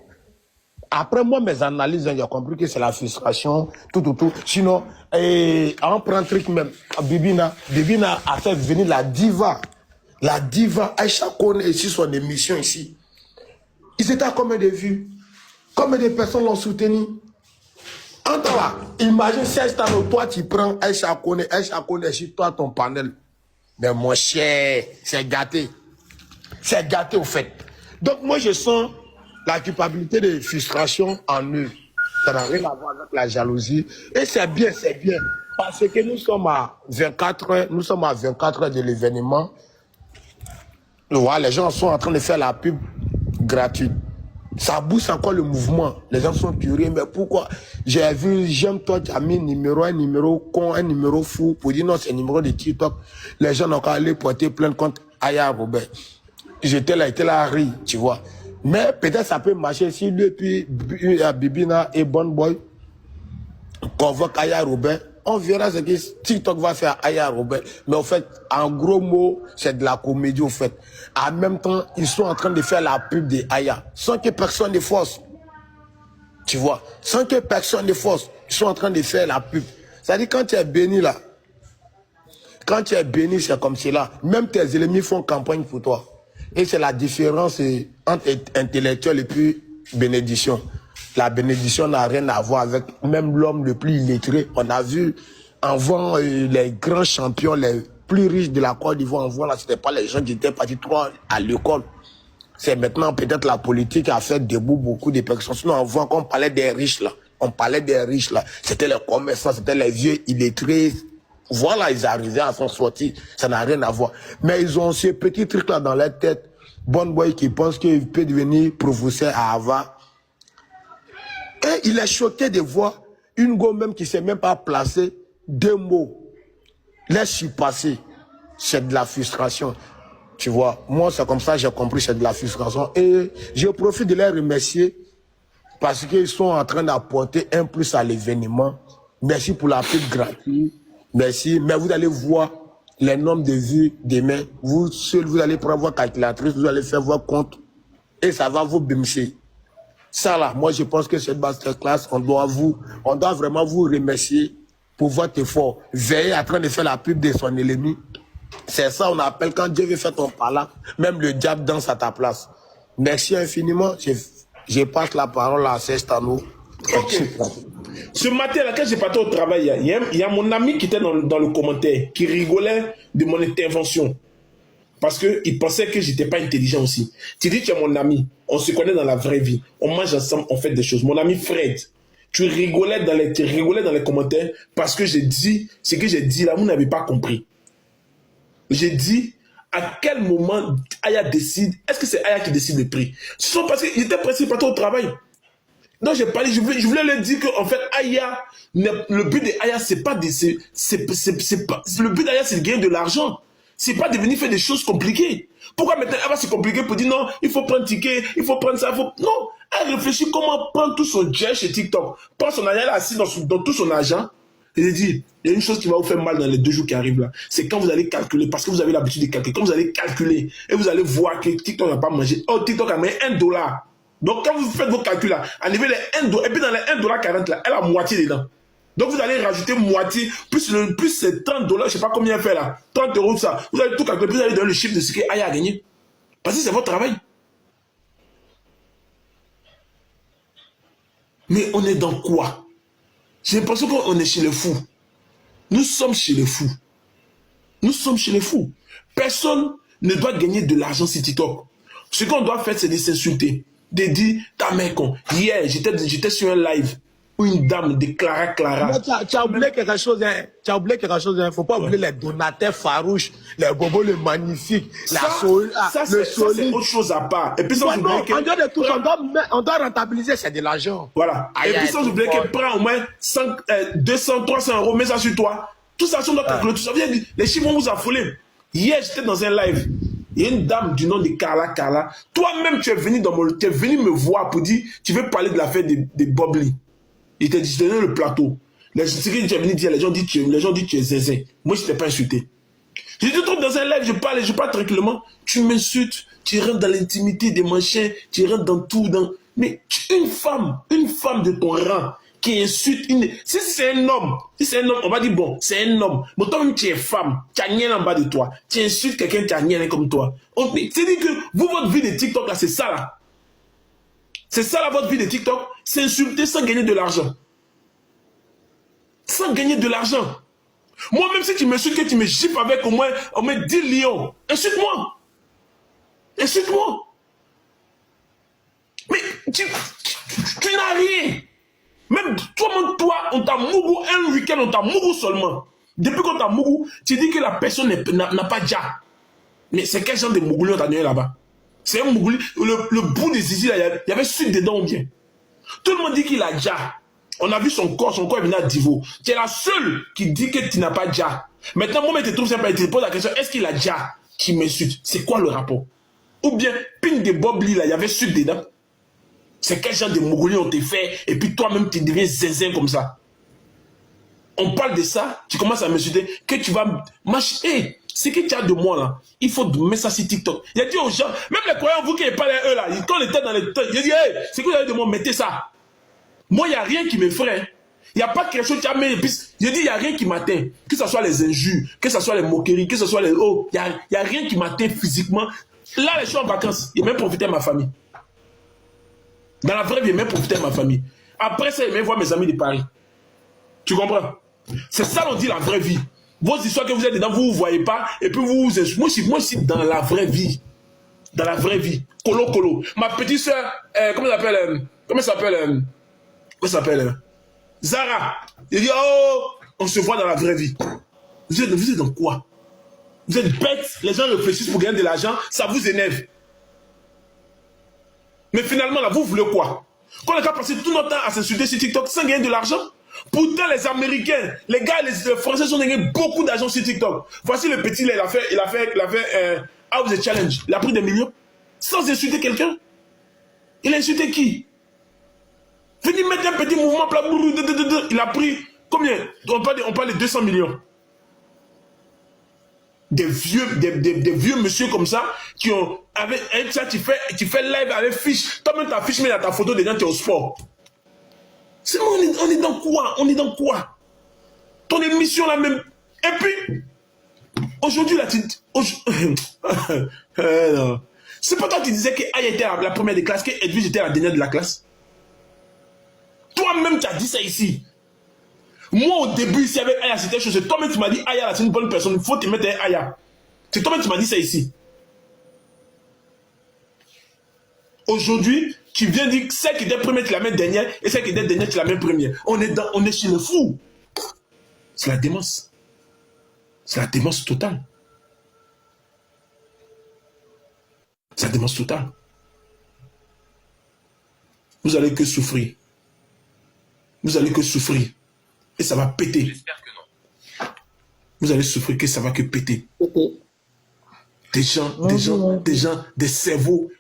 Après, moi, mes analyses, j'ai compris que c'est la frustration, tout. Sinon, on prend un truc même. Bibina a fait venir la diva. La diva, Aïcha connaît ici son émission ici. Ils étaient à combien de vues? Combien de personnes l'ont soutenu? Entre là, imagine 16 ans, toi tu prends Aïcha connaît sur toi ton panel. Mais mon cher, c'est gâté. C'est gâté au fait. Donc moi je sens la culpabilité de frustration en eux. Ça n'a rien à voir avec la jalousie. Et c'est bien. Parce que nous sommes à 24 heures, de l'événement. Voilà, les gens sont en train de faire la pub gratuite. Ça booste encore le mouvement. Les gens sont curieux. Mais pourquoi? J'ai vu, j'aime toi, tu as mis un numéro con, un numéro fou pour dire non, c'est un numéro de TikTok. Les gens n'ont qu'à aller porter plainte contre Aya Robert. J'étais là à rire, tu vois. Mais peut-être ça peut marcher si lui, puis Bibina et Bon Boy convoquent Aya Robert. On verra ce que TikTok va faire à Aya Robert. Mais en fait, en gros mots, c'est de la comédie, au fait. En même temps, ils sont en train de faire la pub de Aya, sans que personne ne force. Tu vois, sans que personne ne force. Ils sont en train de faire la pub. C'est-à-dire, quand tu es béni là, c'est comme cela. Même tes ennemis font campagne pour toi. Et c'est la différence entre intellectuel et puis bénédiction. La bénédiction n'a rien à voir avec même l'homme le plus illettré. On a vu avant les grands champions, les plus riches de la Côte d'Ivoire, là, ce n'était pas les gens qui étaient partis trop à l'école. C'est maintenant peut-être la politique qui a fait debout beaucoup de personnes. Sinon, on voit qu'on parlait des riches là. C'était les commerçants, c'était les vieux illettrés. Voilà, ils arrivaient à s'en sortir. Ça n'a rien à voir. Mais ils ont ces petits trucs là dans leur tête. Bon Boy qui pense qu'il peut devenir professeur à Harvard. Et il est choqué de voir une go même qui ne s'est même pas placée 2 mots. Laisse-y passer. C'est de la frustration. Tu vois, moi c'est comme ça j'ai compris, c'est de la frustration. Et je profite de les remercier parce qu'ils sont en train d'apporter un plus à l'événement. Merci pour la pub gratuite. Merci. Mais vous allez voir les nombres de vues demain. Vous seul, vous allez prendre votre calculatrice, vous allez faire votre compte et ça va vous bimcher. Ça là, moi je pense que cette masterclass, on doit vraiment vous remercier pour votre effort. Veillez en train de faire la pub de son ennemi. C'est ça on appelle quand Dieu veut faire ton palace, même le diable danse à ta place. Merci infiniment. Je passe la parole à Sestano. Ok. Ce matin, là, quand j'ai parti au travail, il y a mon ami qui était dans le commentaire, qui rigolait de mon intervention. Parce qu'il pensait que j'étais pas intelligent aussi. Tu dis, tu es mon ami. On se connaît dans la vraie vie. On mange ensemble, on fait des choses. Mon ami Fred, tu rigolais dans les commentaires parce que j'ai dit, ce que j'ai dit là, vous n'avez pas compris. J'ai dit, à quel moment Aya décide, est-ce que c'est Aya qui décide le prix? Ce sont parce qu'il était pressé partout au travail. Donc j'ai parlé, je voulais leur dire qu'en fait, Aya, le but de Aya, c'est pas de, le but d'Aya, c'est de gagner de l'argent. C'est pas de venir faire des choses compliquées. Pourquoi maintenant elle va se compliquer pour dire non, il faut prendre ticket, il faut prendre ça, Non, elle réfléchit comment prendre tout son jet chez TikTok. Prends son argent assis dans tout son argent. Et elle dit, il y a une chose qui va vous faire mal dans les 2 jours qui arrivent là. C'est quand vous allez calculer, parce que vous avez l'habitude de calculer. Quand vous allez calculer, et vous allez voir que TikTok n'a pas mangé. Oh, TikTok a mis $1. Donc quand vous faites vos calculs là, enlevez les $1, et puis dans les $1.40 là, elle a moitié dedans. Donc vous allez rajouter moitié, plus c'est $30, je ne sais pas combien elle fait là, 30 €, ça. Vous allez tout calculer, puis vous allez donner le chiffre de ce qu'Aya a gagné. Parce que c'est votre travail. Mais on est dans quoi? J'ai l'impression qu'on est chez les fous. Nous sommes chez les fous. Nous sommes chez les fous. Personne ne doit gagner de l'argent sur TikTok. Ce qu'on doit faire, c'est de s'insulter. De dire, ta mère con. Hier, j'étais sur un live où une dame déclara Clara. Mais tu as oublié quelque chose, hein. Tu as oublié quelque chose, hein. Faut pas oublier les donateurs farouches, les bobos, le magnifique, Ça, c'est autre chose à part. Et puis ça, Ouais, non, en dehors de tout, on doit rentabiliser, c'est de l'argent. Voilà. Aïe, Et puis aïe, sans oublier qu'elle prend au moins 200, 300 euros, mets ça sur toi. Tout ça, on doit calculer tout ça. Les chiffres vont vous affoler. Hier, j'étais dans un live. Il y a une dame du nom de Carla. Toi-même, tu es venu me voir pour dire, tu veux parler de l'affaire des Bob Lee. Il t'a dit, je te donne le plateau. Ce que tu es venu dire, les gens disent que tu es zézé. Moi, je ne t'ai pas insulté. Je te trouve dans un live, je parle tranquillement. Tu m'insultes, tu rentres dans l'intimité des manchins, tu rentres dans tout. Mais une femme de ton rang qui insulte Si c'est un homme, on va dire bon, c'est un homme. Mais toi-même, tu es femme, tu n'as rien en bas de toi. Tu insultes quelqu'un qui n'a rien comme toi. C'est-à-dire que vous, votre vie de TikTok, là, c'est ça, là. C'est ça, là, votre vie de TikTok. C'est insulter sans gagner de l'argent. Sans gagner de l'argent. Moi, même si tu m'insultes, que tu me gifles avec au moins 10 lions, insulte-moi. Insulte-moi. Mais tu n'as rien. Même toi, on t'a mougou un week-end, on t'a mougou seulement. Depuis qu'on t'a mougou, tu dis que la personne n'a pas déjà. Mais c'est quel genre de mougouli on t'a donné là-bas? C'est un mougouli. Le bout des zizi, là, il y avait suite dedans ou bien. Tout le monde dit qu'il a déjà. On a vu son corps est venu à Divo. Tu es la seule qui dit que tu n'as pas déjà. Maintenant, moi, je te trouve sympa et tu te poses la question, est-ce qu'il a déjà qui m'insulte? C'est quoi le rapport? Ou bien, ping de Bob Lee, là, il y avait suite dedans. C'est quel genre de mougouli on t'a fait et puis toi-même, tu deviens zinzin comme ça. On parle de ça, tu commences à m'insulter, que tu vas marcher. Ce que tu as de moi, là, il faut mettre ça sur TikTok. Il a dit aux gens, même les croyants, vous qui n'avez pas les eux, là, quand on était dans les temps, il a dit, hey, c'est que vous avez de moi, mettez ça. Moi, il n'y a rien qui m'effraie. Il n'y a pas quelque chose qui a mis. Je dis, il n'y a rien qui m'atteint. Que ce soit les injures, que ce soit les moqueries, que ce soit les. Oh, il n'y a rien qui m'atteint physiquement. Là, je suis en vacances. Il même profité de ma famille. Dans la vraie vie, il même profité de ma famille. Après ça, il même voir mes amis de Paris. Tu comprends? C'est ça, on dit la vraie vie. Vos histoires que vous êtes dedans, vous ne vous voyez pas. Et puis vous vous. Moi, je suis dans la vraie vie. Dans la vraie vie. Colo. Ma petite soeur, comment elle s'appelle? Zara. Il dit, oh, on se voit dans la vraie vie. Vous êtes dans quoi? Vous êtes bêtes. Les gens réfléchissent pour gagner de l'argent. Ça vous énerve. Mais finalement, là, vous voulez quoi? Qu'on a qu'à passer tout notre temps à s'insulter sur TikTok sans gagner de l'argent? Pourtant, les Américains, les gars, les Français ont gagné beaucoup d'argent sur TikTok. Voici le petit, là, il a fait House the Challenge. Il a pris des millions sans insulter quelqu'un. Il a insulté qui? Venez mettre un petit mouvement, il a pris combien? On parle de 200 millions. Des vieux monsieur comme ça, qui ont, avec ça, tu fais live avec fiche. Toi-même, ta fiche, mais dans ta photo, dedans, tu es au sport. On est dans quoi? On est dans quoi? Ton émission, là même. Et puis, aujourd'hui, là, non. C'est pas toi qui disais que Aya était la première de classe, que Edwige était la dernière de la classe? Toi-même, tu as dit ça ici. Moi, au début, ici, avec Aya, c'était chose. Toi-même, tu m'as dit, Aya, là, c'est une bonne personne. Il faut te mettre un Aya. C'est toi-même, tu m'as dit ça ici. Aujourd'hui, tu viens dire que celle qui était première, tu la mets dernière, et celle qui était dernière, tu la mets première. On est chez le fou. C'est la démence. C'est la démence totale. C'est la démence totale. Vous allez que souffrir. Vous allez que souffrir. Et ça va péter. J'espère que non. Vous allez souffrir que ça va que péter. Des cerveaux,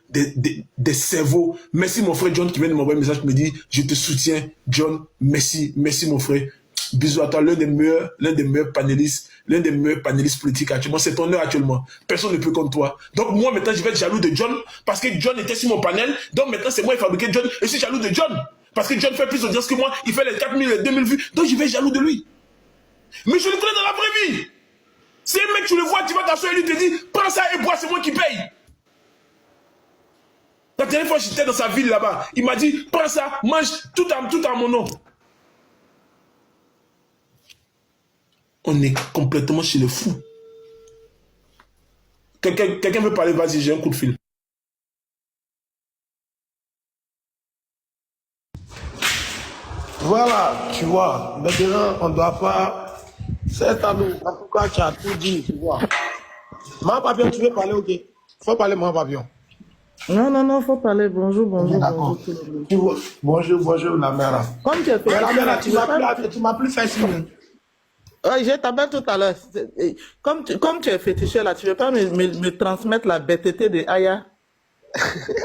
des cerveaux. Merci mon frère John qui vient de m'envoyer un message qui me dit, je te soutiens, John, merci mon frère. Bisous à toi, l'un des meilleurs panélistes politiques actuellement. C'est ton heure actuellement. Personne ne peut contre toi. Donc moi maintenant je vais être jaloux de John parce que John était sur mon panel. Donc maintenant c'est moi qui ai fabriqué John. Et je suis jaloux de John. Parce que John fait plus d'audience que moi. Il fait les 4000, les 2000 vues. Donc je vais être jaloux de lui. Mais je le connais dans la vraie vie. C'est un mec, tu le vois, tu vas t'asseoir et lui te dit, prends ça et bois, c'est moi qui paye. La dernière fois, j'étais dans sa ville là-bas. Il m'a dit, prends ça, mange tout à mon nom. On est complètement chez les fous. Quelqu'un veut parler, vas-y, j'ai un coup de fil. Voilà, tu vois. Maintenant, on ne doit pas... C'est à nous. En tout cas, tu as tout dit, tu vois. Maman Papillon, tu veux parler, ok? Faut parler, Maman Papillon. Non, faut parler. Bonjour, D'accord. tout le monde. Bonjour, la mère. Comme tu as fait... Mais la mère, tu m'as plus fait signe. Ouais, je t'appelle tout à l'heure. Comme tu es féticheur là, tu veux pas me transmettre la bêteté de Aya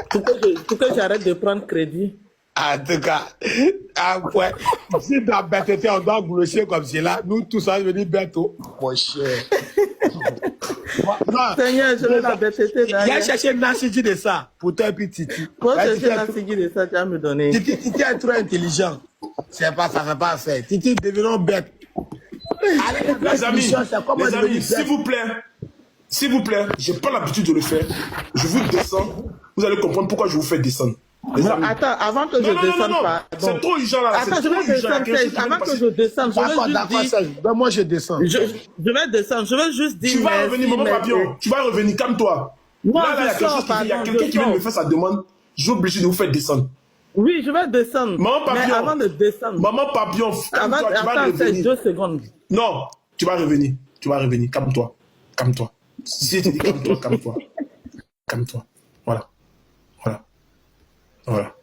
pour que j'arrête de prendre crédit. En tout cas, ouais. Si dans la bêteté, on doit gloucher comme cela, nous tous, on va venir bientôt. Mon cher. Non, Seigneur, je veux la bêteté il a d'Aya. cherché Nassigi de ça, pour toi et puis Titi. Pour Ouais, chercher la figure de ça, tu vas me donner. Titi est trop intelligent. C'est pas, ça ne fait pas affaire. Titi, devenons bête. Allez, Les amis, s'il vous plaît, j'ai pas l'habitude de le faire. Je vous descends. Vous allez comprendre pourquoi je vous fais descendre. Les amis. Attends, avant que je descende, pardon. C'est trop urgent là. Attends, je vais descendre, Serge. Avant que je descende, je vais juste dire... Ben, moi, je descends. Je vais descendre, je vais juste dire... Tu vas revenir, Maman Papillon. Tu vas revenir, calme-toi. Moi, Là, il y a quelque chose qui dit, il y a quelqu'un qui vient de me faire sa demande. Je suis obligé de vous faire descendre. Oui, je vais descendre. Maman Papillon. Mais avant de descendre... Maman Papillon, calme-toi, tu vas Attends, c'est revenir. 2 secondes. Non, tu vas revenir. Tu vas revenir. Calme-toi. Calme-toi. Si je te dis calme-toi, calme-toi. Calme-toi. Voilà. Voilà. Voilà.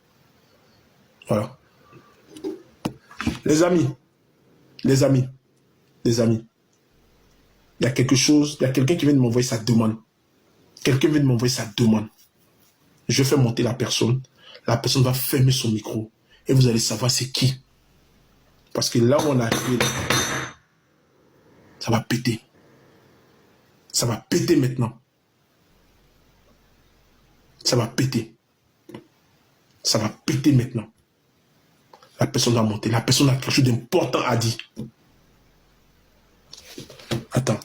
Voilà. Les amis. Les amis. Les amis. Il y a quelque chose. Il y a quelqu'un qui vient de m'envoyer sa demande. Quelqu'un vient de m'envoyer sa demande. Je fais monter la personne. La personne va fermer son micro. Et vous allez savoir c'est qui. Parce que là où on est arrivé, là, ça va péter. Ça va péter maintenant. Ça va péter. Ça va péter maintenant. La personne va monter. La personne a quelque chose d'important à dire. Attends.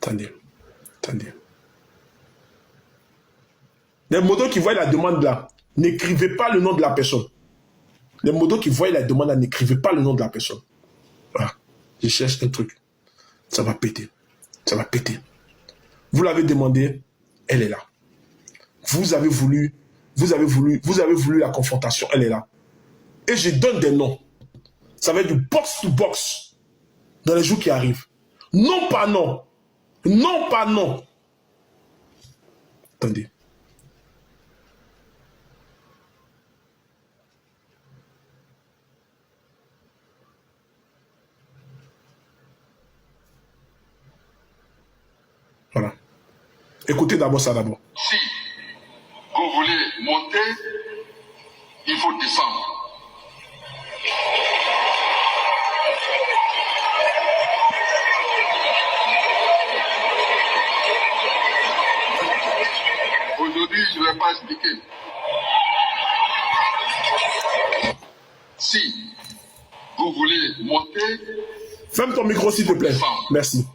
Attendez. Attendez. Les modos qui voient la demande là, n'écrivez pas le nom de la personne. Les modos qui voient la demande là, n'écrivez pas le nom de la personne. Voilà. Je cherche un truc. Ça va péter. Ça va péter. Vous l'avez demandé, elle est là. Vous avez voulu la confrontation, elle est là. Et je donne des noms. Ça va être du box to box dans les jours qui arrivent. Non pas non. Non pas non. Attendez. Voilà. Écoutez d'abord ça d'abord. Si vous voulez monter, il faut descendre. Aujourd'hui, je ne vais pas expliquer. Si vous voulez monter, Ferme ton micro s'il te plaît. Merci.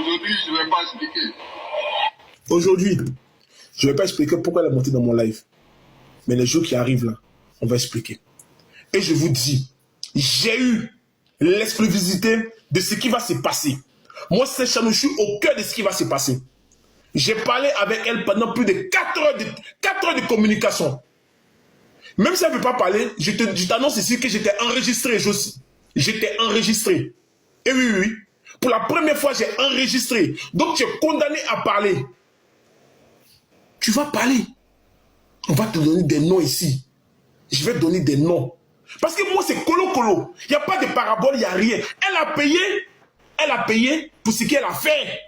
aujourd'hui, je ne vais pas expliquer. Aujourd'hui, je ne vais pas expliquer pourquoi elle est montée dans mon live. Mais les jours qui arrivent là, on va expliquer. Et je vous dis, j'ai eu l'exclusivité de ce qui va se passer. Moi, c'est Chanou, je suis au cœur de ce qui va se passer. J'ai parlé avec elle pendant plus de 4 heures de communication. Même si elle ne veut pas parler, je t'annonce ici que j'étais enregistré. J'étais enregistré. Et oui. Pour la première fois, j'ai enregistré. Donc, tu es condamné à parler. Tu vas parler. On va te donner des noms ici. Je vais te donner des noms. Parce que moi, c'est colo. Il n'y a pas de parabole, il n'y a rien. Elle a payé pour ce qu'elle a fait.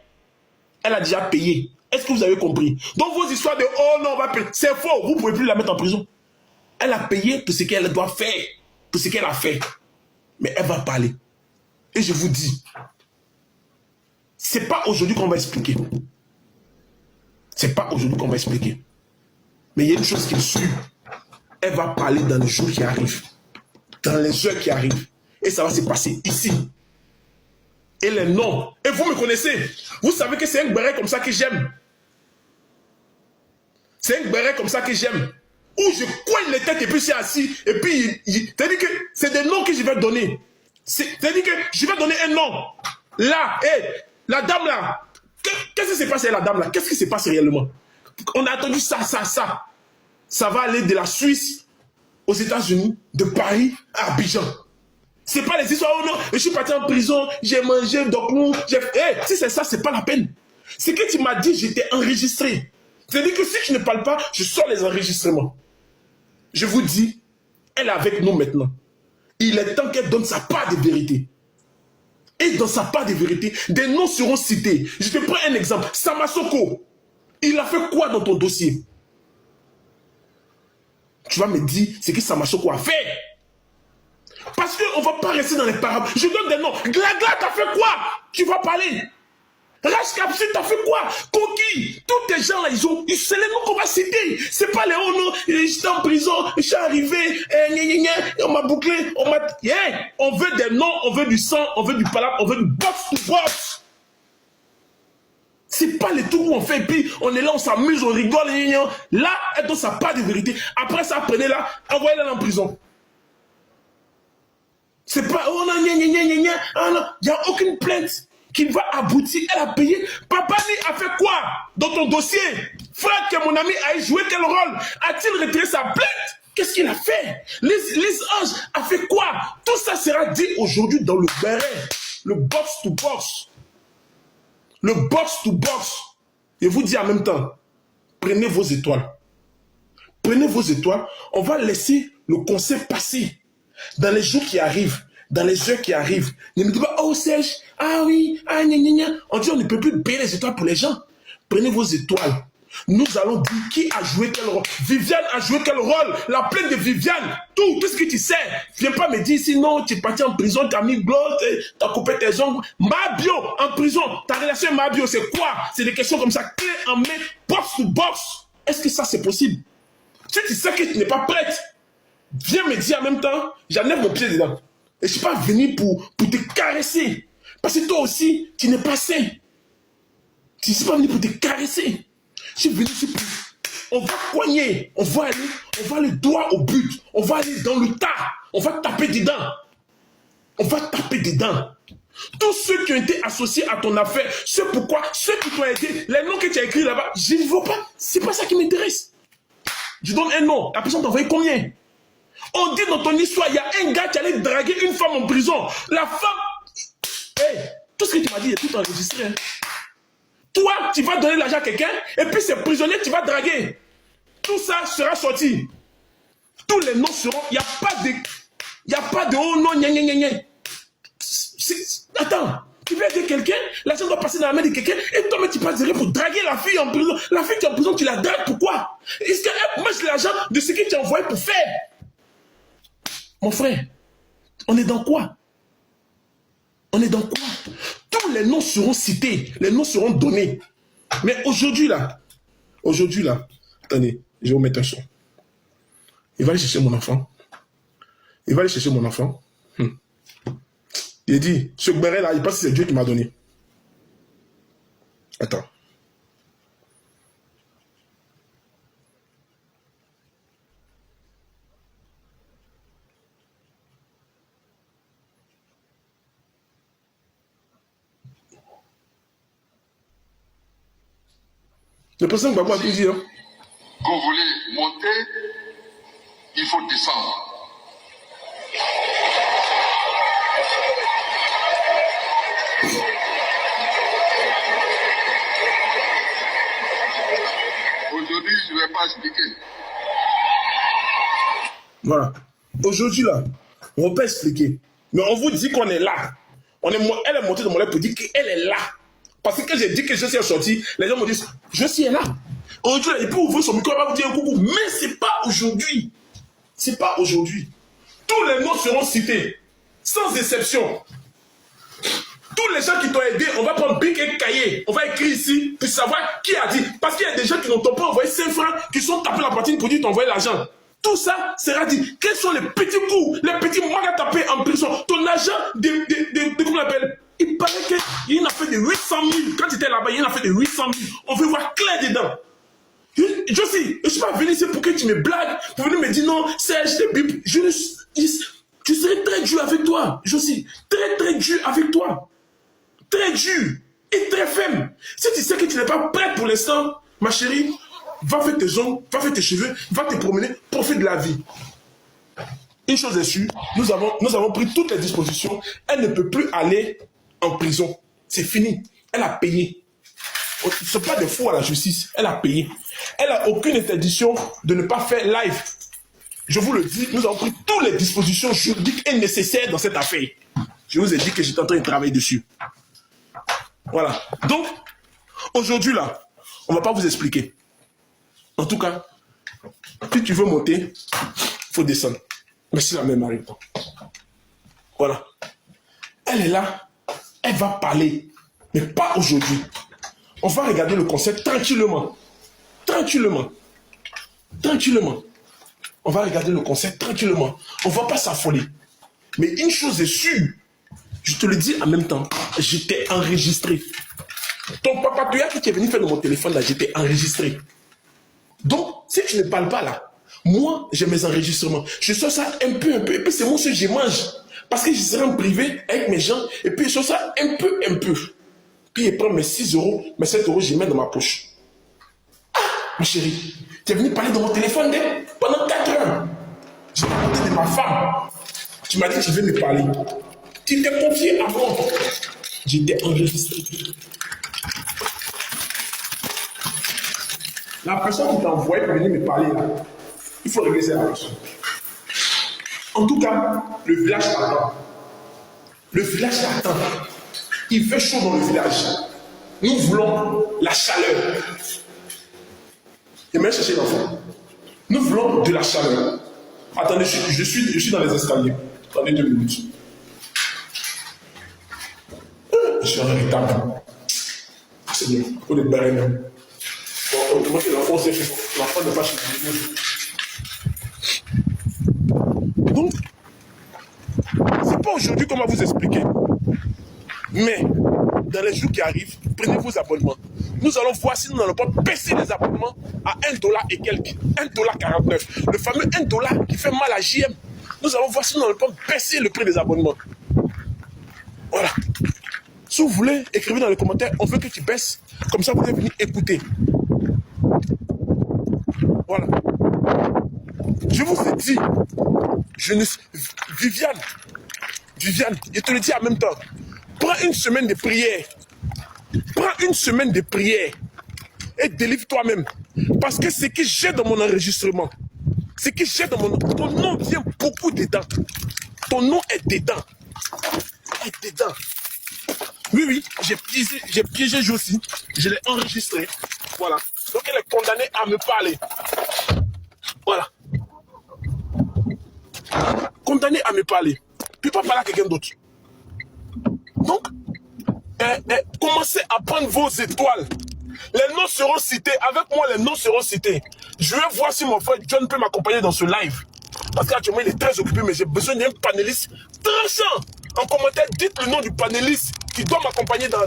Elle a déjà payé. Est-ce que vous avez compris? Donc, vos histoires de « Oh non, on va payer », c'est faux. Vous ne pouvez plus la mettre en prison. Elle a payé pour ce qu'elle doit faire. Pour ce qu'elle a fait. Mais elle va parler. Et je vous dis, c'est pas aujourd'hui qu'on va expliquer. C'est pas aujourd'hui qu'on va expliquer. Mais il y a une chose qui me suit. Elle va parler dans les jours qui arrivent. dans les heures qui arrivent. Et ça va se passer ici. Et les noms. Et vous me connaissez. Vous savez que c'est un béret comme ça que j'aime. C'est un béret comme ça que j'aime. Où je coigne les têtes et puis c'est assis. Et puis, c'est-à-dire que c'est des noms que je vais donner. C'est-à-dire que je vais donner un nom. Là, la dame là. Qu'est-ce qui s'est passé la dame là? Qu'est-ce qui se passe réellement? On a attendu ça. Ça va aller de la Suisse aux États-Unis, de Paris à Abidjan. C'est pas les histoires, oh non, je suis parti en prison, j'ai mangé, donc si c'est ça, c'est pas la peine. Ce que tu m'as dit, j'étais enregistré. C'est-à-dire que si tu ne parles pas, je sors les enregistrements. Je vous dis, elle est avec nous maintenant. Il est temps qu'elle donne sa part de vérité. Et dans sa part de vérité, des noms seront cités. Je te prends un exemple. Samasoko, il a fait quoi dans ton dossier? Tu vas me dire ce que Samasoko a fait. Parce qu'on ne va pas rester dans les parables. Je donne des noms. Glagla, t'as fait quoi? Tu vas parler. Rash Kapsi, t'as fait quoi? Koki, tous ces gens-là, c'est les noms qu'on va citer. C'est pas les hauts noms. J'étais en prison, je suis arrivé, on m'a bouclé, on veut des noms, on veut du sang, on veut du palabre, on veut du box to box. C'est pas les tours où on fait, et puis on est là, on s'amuse, on rigole, là, elle donne sa part de vérité. Après ça, prenez-la, envoyez-la en prison. C'est pas, oh non, il n'y a aucune plainte qui va aboutir. Elle a payé. Papa Ni a fait quoi dans ton dossier? Frère, que mon ami a joué quel rôle? A-t-il retiré sa plainte? Qu'est-ce qu'il a fait? Les anges a fait quoi? Tout ça sera dit aujourd'hui dans le béret. Le box to box. Le box to box. Et vous dis en même temps, prenez vos étoiles. Prenez vos étoiles. On va laisser le conseil passer. Dans les jours qui arrivent, dans les heures qui arrivent, ne me dites pas, oh Serge, ah oui, ah gna gna gna. On dit, on ne peut plus payer les étoiles pour les gens. Prenez vos étoiles. Nous allons dire qui a joué quel rôle. Viviane a joué quel rôle. La plainte de Viviane, tout ce que tu sais. Viens pas me dire, sinon tu es parti en prison, tu as mis glotte, tu as coupé tes ongles. Mabio, en prison, ta relation avec Mabio, c'est quoi? C'est des questions comme ça, clé en main, box to box. Est-ce que ça c'est possible? Si tu sais que tu n'es pas prête, viens me dire en même temps, j'enlève mon pied dedans. Et je ne suis pas venu pour te caresser. Parce que toi aussi, tu n'es pas sain. Tu ne suis pas venu pour te caresser. Je suis venu ici pour... On va poigner, on va aller droit au but. On va aller dans le tas. On va taper dedans. On va taper dedans. Tous ceux qui ont été associés à ton affaire, c'est pourquoi, ceux qui t'ont aidé, les noms que tu as écrits là-bas, je ne veux pas. C'est pas ça qui m'intéresse. Je donne un nom. La personne t'a envoyé combien? On dit dans ton histoire, il y a un gars qui allait draguer une femme en prison. La femme... tout ce que tu m'as dit est tout enregistré. Hein. Toi, tu vas donner l'argent à quelqu'un, et puis ces prisonniers, tu vas draguer. Tout ça sera sorti. Tous les noms seront... Il n'y a pas de oh non, gna gna gna gna. Attends, tu veux aider quelqu'un, l'argent doit passer dans la main de quelqu'un, et toi, tu passes pour draguer la fille en prison. La fille qui est en prison, tu la dragues, pourquoi? Est-ce qu'elle mange l'argent de ce que tu as envoyé pour faire? Mon frère, on est dans quoi? On est dans quoi? Tous les noms seront cités, les noms seront donnés. Mais aujourd'hui là, attendez, je vais vous mettre un son. Il va aller chercher mon enfant. Il dit, ce béret là, il pense que c'est Dieu qui m'a donné. Attends. Le président Gbagbo a pu dire. Quand vous voulez monter, il faut descendre. Aujourd'hui, je ne vais pas expliquer. Voilà. Aujourd'hui, là, on ne va pas expliquer. Mais on vous dit qu'on est là. Elle est montée de mon lait pour dire qu'elle est là. Parce que quand j'ai dit que je suis sorti, les gens me disent, je suis là. Aujourd'hui, il peut ouvrir son micro, il va vous dire un coucou. Mais ce n'est pas aujourd'hui. C'est pas aujourd'hui. Tous les noms seront cités. Sans exception. Tous les gens qui t'ont aidé, on va prendre bic et cahier. On va écrire ici pour savoir qui a dit. Parce qu'il y a des gens qui n'ont pas envoyé 5 francs, qui sont tapés la poitrine pour dire t'envoyer l'argent. Tout ça sera dit. Quels sont les petits coups, les petits mots à taper en prison? Ton agent comment on appelle? Il paraît qu'il en a fait de 800 000. Quand il était là-bas, il en a fait de 800 000. On veut voir clair dedans. Je ne suis pas venu ici pour que tu me blagues, pour venir me dire non, Serge, t'es bip. Tu serais très dur avec toi. Josie, très dur avec toi. Très dur et très ferme. Si tu sais que tu n'es pas prête pour l'instant, ma chérie, va faire tes ongles, va faire tes cheveux, va te promener, profite de la vie. Une chose est sûre, nous avons pris toutes les dispositions. Elle ne peut plus aller en prison. C'est fini. Elle a payé. Ce n'est pas des fous à la justice. Elle a payé. Elle n'a aucune interdiction de ne pas faire live. Je vous le dis, nous avons pris toutes les dispositions juridiques et nécessaires dans cette affaire. Je vous ai dit que j'étais en train de travailler dessus. Voilà. Donc, aujourd'hui là, on ne va pas vous expliquer. En tout cas, si tu veux monter, il faut descendre. Mais si la même arrive pas. Voilà. Elle est là. Elle va parler. Mais pas aujourd'hui. On va regarder le concert tranquillement. Tranquillement. Tranquillement. On va regarder le concert tranquillement. On ne va pas s'affoler. Mais une chose est sûre. Je te le dis en même temps. J'étais enregistré. Ton papa, tu qui est venu faire de mon téléphone là, j'étais enregistré. Donc, si tu ne parles pas là, moi, j'ai mes enregistrements. Je sors ça un peu. Et puis c'est moi ce que je mange. Parce que je serai en privé avec mes gens. Et puis je sors ça un peu. Puis je prends mes 6 euros, mes 7 euros, je les mets dans ma poche. Ah, ma chérie, tu es venu parler dans mon téléphone pendant 4 heures. J'ai parlé de ma femme. Tu m'as dit que tu veux me parler. Tu t'es confié à moi. J'étais enregistré. La personne qui t'a envoyé pour venir me parler là, il faut régler cette personne. En tout cas, le village t'attend. Le village t'attend. Il fait chaud dans le village. Nous voulons la chaleur. Et même chercher l'enfant. Nous voulons de la chaleur. Attendez, je suis dans les escaliers. Attendez 2 minutes. Je suis en retard. C'est bien. Pour les barrer même. Bon, l'enfant s'est fait. L'enfant n'est pas chez nous. Donc, c'est pas aujourd'hui qu'on va vous expliquer. Mais, dans les jours qui arrivent, prenez vos abonnements. Nous allons voir si nous n'allons pas baisser les abonnements à $1 et quelques. $1,49. Le fameux $1 qui fait mal à JM. Nous allons voir si nous n'allons pas baisser le prix des abonnements. Voilà. Si vous voulez, écrivez dans les commentaires, on veut que tu baisses. Comme ça, vous pouvez venir écouter. Voilà. Je vous ai dit, Viviane, je te le dis en même temps. Prends une semaine de prière. Prends une semaine de prière. Et délivre toi-même. Parce que ce que j'ai dans mon enregistrement, ce que j'ai dans mon... Ton nom vient beaucoup dedans. Ton nom est dedans. Est dedans. Oui, j'ai piégé Josie. Je l'ai enregistré. Voilà. Donc elle est condamnée à me parler. Voilà. Condamnée à me parler. Puis pas parler à quelqu'un d'autre. Donc, commencez à prendre vos étoiles. Les noms seront cités. Avec moi, les noms seront cités. Je vais voir si mon frère John peut m'accompagner dans ce live. Parce qu'actuellement, il est très occupé, mais j'ai besoin d'un panéliste tranchant. En commentaire, dites le nom du panéliste qui doit m'accompagner dans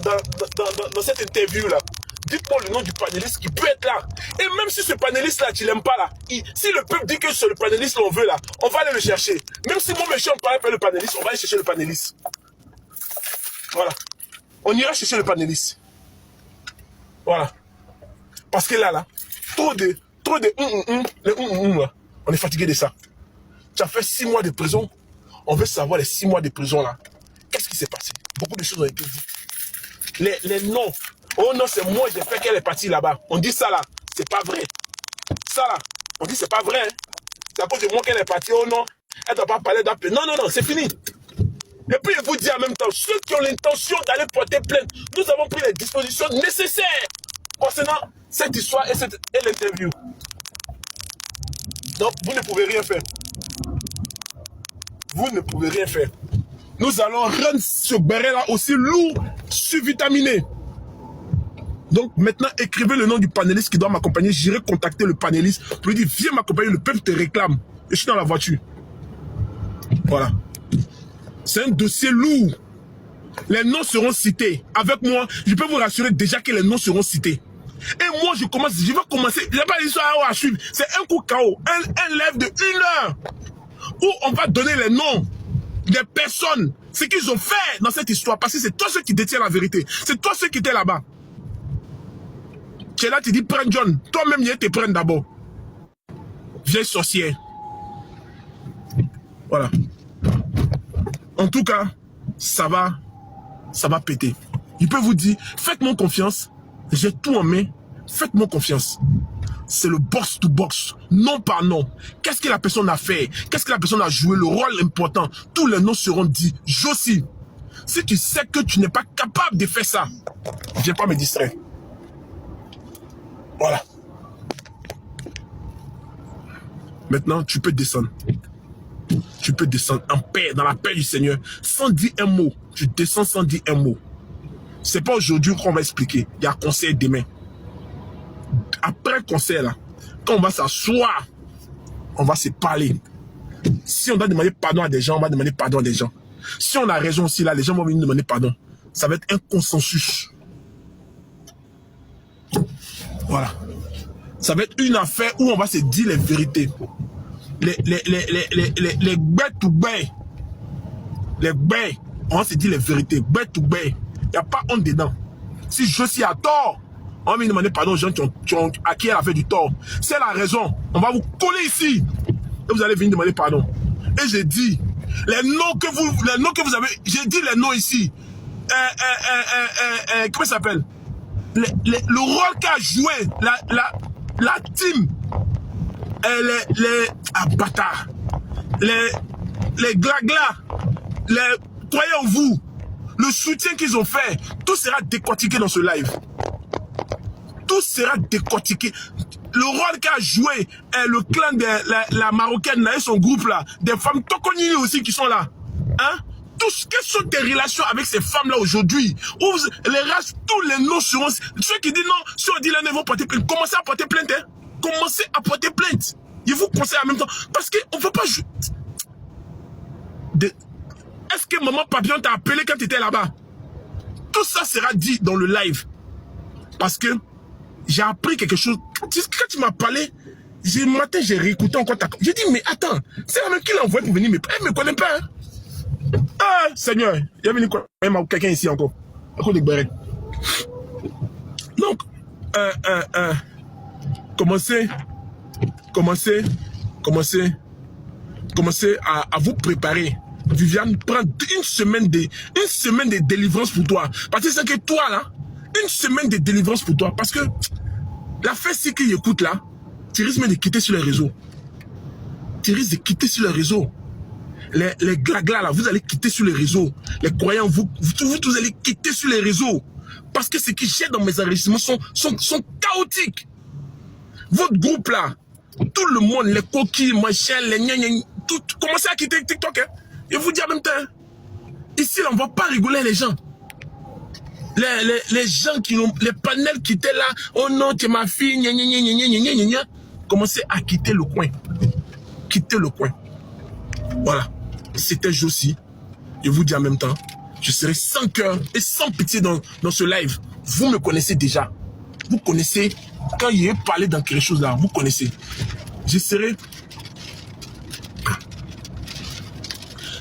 cette interview-là. Dites-moi le nom du panéliste qui peut être là. Et même si ce panéliste-là, tu ne l'aimes pas là, si le peuple dit que c'est le panéliste qu'on veut là, on va aller le chercher. Même si moi, je suis en parler avec le panéliste, on va aller chercher le panéliste. Voilà. On ira chercher le panéliste. Voilà. Parce que là, trop de là. On est fatigué de ça. Tu as fait 6 mois de prison. On veut savoir les 6 mois de prison là. Qu'est-ce qui s'est passé? Beaucoup de choses ont été dites. Les noms. Oh non, c'est moi, j'ai fait qu'elle est partie là-bas. On dit ça là. C'est pas vrai. Ça là. On dit c'est pas vrai. Hein. C'est à cause de moi qu'elle est partie. Oh non. Elle ne doit pas parler d'appel. Non, c'est fini. Et puis je vous dis en même temps, ceux qui ont l'intention d'aller porter plainte, nous avons pris les dispositions nécessaires concernant cette histoire et l'interview. Donc vous ne pouvez rien faire. Vous ne pouvez rien faire. Nous allons rendre ce béret là aussi lourd, survitaminé. Donc maintenant, écrivez le nom du panéliste qui doit m'accompagner. J'irai contacter le panéliste pour lui dire, viens m'accompagner, le peuple te réclame. Et je suis dans la voiture. Voilà. C'est un dossier lourd. Les noms seront cités. Avec moi, je peux vous rassurer déjà que les noms seront cités. Et moi, je vais commencer. Il n'y a pas d'histoire à suivre. C'est un coup KO. Un live de 1 heure. Où on va donner les noms des personnes. Ce qu'ils ont fait dans cette histoire. Parce que c'est toi ceux qui détiennent la vérité. C'est toi ceux qui étaient là-bas. Tu es là, tu dis, prends John. Toi-même, il te prends d'abord. Vieille sorcière. Voilà. En tout cas, ça va péter. Je peux vous dire, faites-moi confiance. J'ai tout en main. Faites-moi confiance. C'est le box to box. Nom par nom. Qu'est-ce que la personne a fait? Qu'est-ce que la personne a joué? Le rôle important. Tous les noms seront dits. Josie, si tu sais que tu n'es pas capable de faire ça, viens pas me distraire. Voilà. Maintenant, tu peux descendre. Tu peux descendre en paix, dans la paix du Seigneur, sans dire un mot. Tu descends sans dire un mot. C'est pas aujourd'hui qu'on va expliquer. Il y a conseil demain. Après le conseil, là, quand on va s'asseoir, on va se parler. Si on doit demander pardon à des gens, on va demander pardon à des gens. Si on a raison aussi, là, les gens vont venir demander pardon. Ça va être un consensus. Voilà. Ça va être une affaire où on va se dire les vérités. Les bêtes ou bêtes. Les bêtes, on va se dire les vérités. Bêtes ou bêtes. Il n'y a pas honte dedans. Si je suis à tort, on va me demander pardon aux gens à qui elle a fait du tort. C'est la raison. On va vous coller ici. Et vous allez venir demander pardon. Et j'ai dit, les noms que vous avez, j'ai dit les noms ici. Comment ça s'appelle? Le rôle qu'a joué la team. Les bâtards. Les glaglas. Croyez en vous. Le soutien qu'ils ont fait, tout sera décortiqué dans ce live. Tout sera décortiqué. Le rôle qu'a joué le clan de la Marocaine là, et son groupe là, des femmes Tokonini aussi qui sont là. Hein? Quelles sont tes relations avec ces femmes là aujourd'hui? Les races, tous les noms seront. Ceux qui disent non, si on dit là, ils vont porter plainte. Commencez à porter plainte. Hein? Commencez à porter plainte. Je vous conseille en même temps. Parce qu'on ne peut pas jouer. Est-ce que maman Papillon t'a appelé quand tu étais là-bas? Tout ça sera dit dans le live. Parce que j'ai appris quelque chose. Quand tu m'as parlé, le matin, j'ai réécouté encore ta... J'ai dit, mais attends, c'est la même qui l'a envoyé pour venir, mais elle ne me connaît pas. Hein? Ah, Seigneur, il y a venu quelqu'un ici encore. Encore des barrettes. Donc, commencez à vous préparer. Viviane, prends une semaine de délivrance pour toi. Parce que c'est que toi, là, une semaine de délivrance pour toi. Parce que la fête qui écoute là, tu risques même de quitter sur les réseaux. Tu risques de quitter sur les réseaux. Les glaglas là, vous allez quitter sur les réseaux. Les croyants, vous allez quitter sur les réseaux. Parce que ce qui j'ai dans mes enregistrements sont chaotiques. Votre groupe là, tout le monde, les coquilles, machin, les gna tout, commencez à quitter TikTok. Hein. Je vous dis en même temps, ici là, on ne va pas rigoler les gens. Les gens qui ont, les panels qui étaient là, oh non, tu es ma fille, gna gna gna. Commencez à quitter le coin. Quittez le coin. Voilà. C'était Josie. Je vous dis en même temps, je serai sans cœur et sans pitié dans ce live. Vous me connaissez déjà. Vous connaissez, quand il est parlé dans quelque chose là, vous connaissez. Je serai...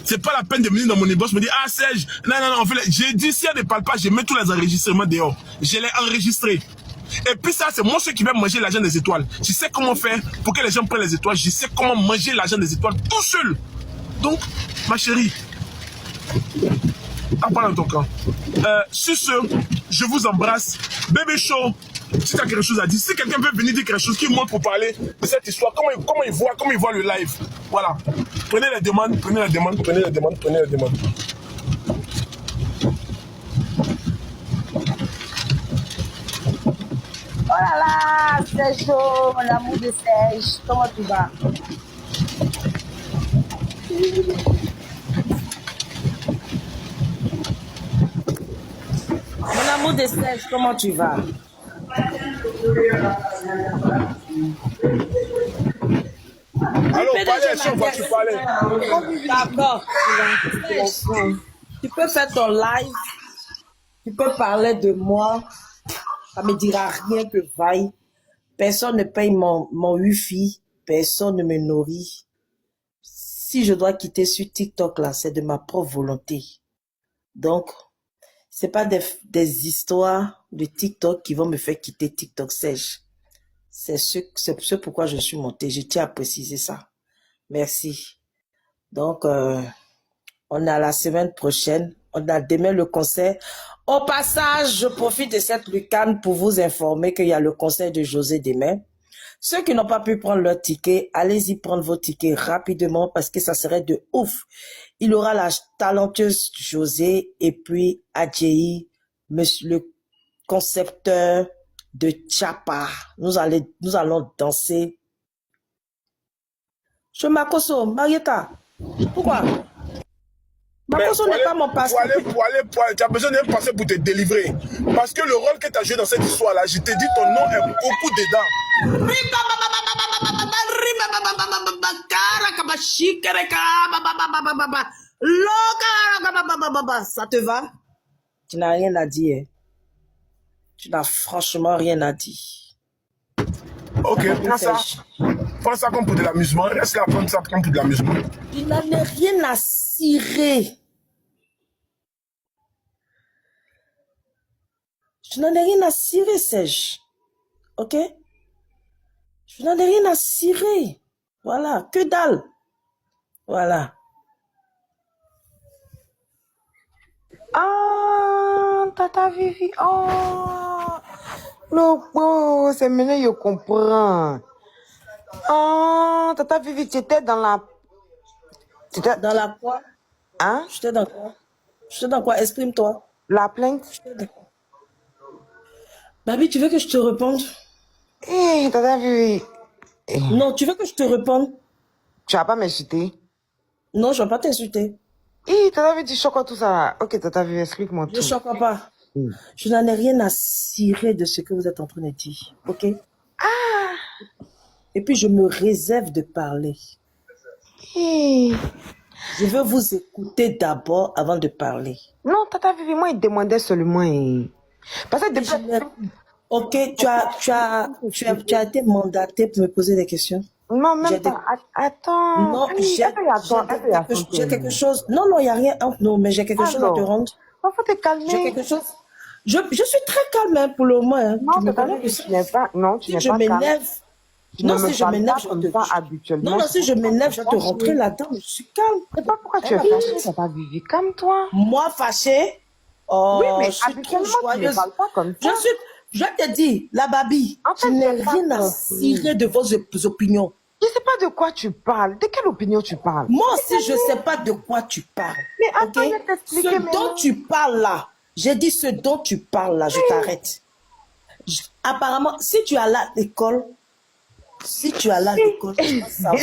C'est pas la peine de venir dans mon inbox me dire, ah Serge, non, en fait, j'ai dit, si elle ne parle pas, je mets tous les enregistrements dehors. Je l'ai enregistré. Et puis ça, c'est moi ceux qui vais manger l'argent des étoiles. Je sais comment faire pour que les gens prennent les étoiles. Je sais comment manger l'argent des étoiles tout seul. Donc, ma chérie, à part dans ton camp. Sur ce, je vous embrasse. Bébé chaud, si tu as quelque chose à dire, si quelqu'un veut venir dire quelque chose qui monte pour parler de cette histoire, comment il voit le live. Voilà. Prenez les demandes, prenez les demandes, prenez les demandes, prenez les demandes. Oh là là, Serge, mon amour de Serge, comment tu vas? Mon amour de Serge, comment tu vas? Alors, PDG parlez, si on voit m'intéresse. tu parlais. D'accord. Tu peux faire ton live. Tu peux parler de moi. Ça me dira rien que vaille. Personne ne paye mon wifi. Personne ne me nourrit. Si je dois quitter sur TikTok, là, c'est de ma propre volonté. Donc, c'est pas des histoires de TikTok qui vont me faire quitter TikTok sèche. C'est ce pourquoi je suis montée. Je tiens à préciser ça. Merci. Donc, on a la semaine prochaine. On a demain le concert. Au passage, je profite de cette lucane pour vous informer qu'il y a le concert de José demain. Ceux qui n'ont pas pu prendre leur ticket, allez-y prendre vos tickets rapidement parce que ça serait de ouf. Il aura la talentueuse José et puis Adjei, monsieur le concepteur de Chapa. Nous allons danser. Je m'accoso, Marietta. Pourquoi? Makoso n'est pas mon passé. Pour aller, tu as besoin d'un passé pour te délivrer. Parce que le rôle que tu as joué dans cette histoire-là, je te dis, ton nom est beaucoup dedans. Ça te va? Tu n'as rien à dire. Tu n'as franchement rien à dire. Ok, prends ça comme pour de l'amusement. Reste là, prends ça comme pour de l'amusement. Tu n'en as rien à cirer. Je n'en ai rien à cirer, Serge. Ok? Je n'en ai rien à cirer. Voilà, que dalle. Voilà. Ah, Tata Vivi. Oh, le c'est maintenant je comprends. Ah, Tata Vivi, tu étais dans la... Dans la quoi? Hein? J'étais dans quoi? J'étais dans quoi? Exprime-toi. La plainte? Babi, tu veux que je te réponde? Eh, Tata Vivi. Non, tu veux que je te réponde? Tu vas pas m'insulter? Non, je ne vais pas t'insulter. Eh, Tata Vivi, tu choques tout ça. Ok, Tata Vivi, explique-moi Je ne tout. choque pas. Je n'en ai rien à cirer de ce que vous êtes en train de dire. Ok? Et puis, je me réserve de parler. Eh. Je veux vous écouter d'abord avant de parler. Non, Tata Vivi, moi, il demandait seulement... Parce que depuis... Ok, tu as été mandaté pour me poser des questions. Non, même J'ai pas. Attends. Non, j'ai quelque chose. Non, il n'y a rien. Non, mais j'ai quelque chose à te rendre. Il faut te calmer. J'ai quelque chose. Je suis très calme hein, pour le moment. Hein. Non, tu n'es pas. Non, tu n'es pas calme. Non, si je m'énerve, je te... Non, si je m'énerve, je vais te rentrer là-dedans. Je suis calme. Je sais pas pourquoi tu es fâchée, ça va vivre. Calme-toi. Moi, fâchée? Oh, oui, mais je suis trop joyeuse. Tu ne parles pas comme ça. Je te dis, la Babi, tu n'as rien à cirer de vos opinions. Je ne sais pas de quoi tu parles. De quelle opinion tu parles? Moi aussi, je ne sais pas de quoi tu parles. Mais attends, okay? je vais t'expliquer. Ce dont tu parles là, j'ai dit ce dont tu parles là, je t'arrête. Apparemment, si tu as là l'école, je dois savoir.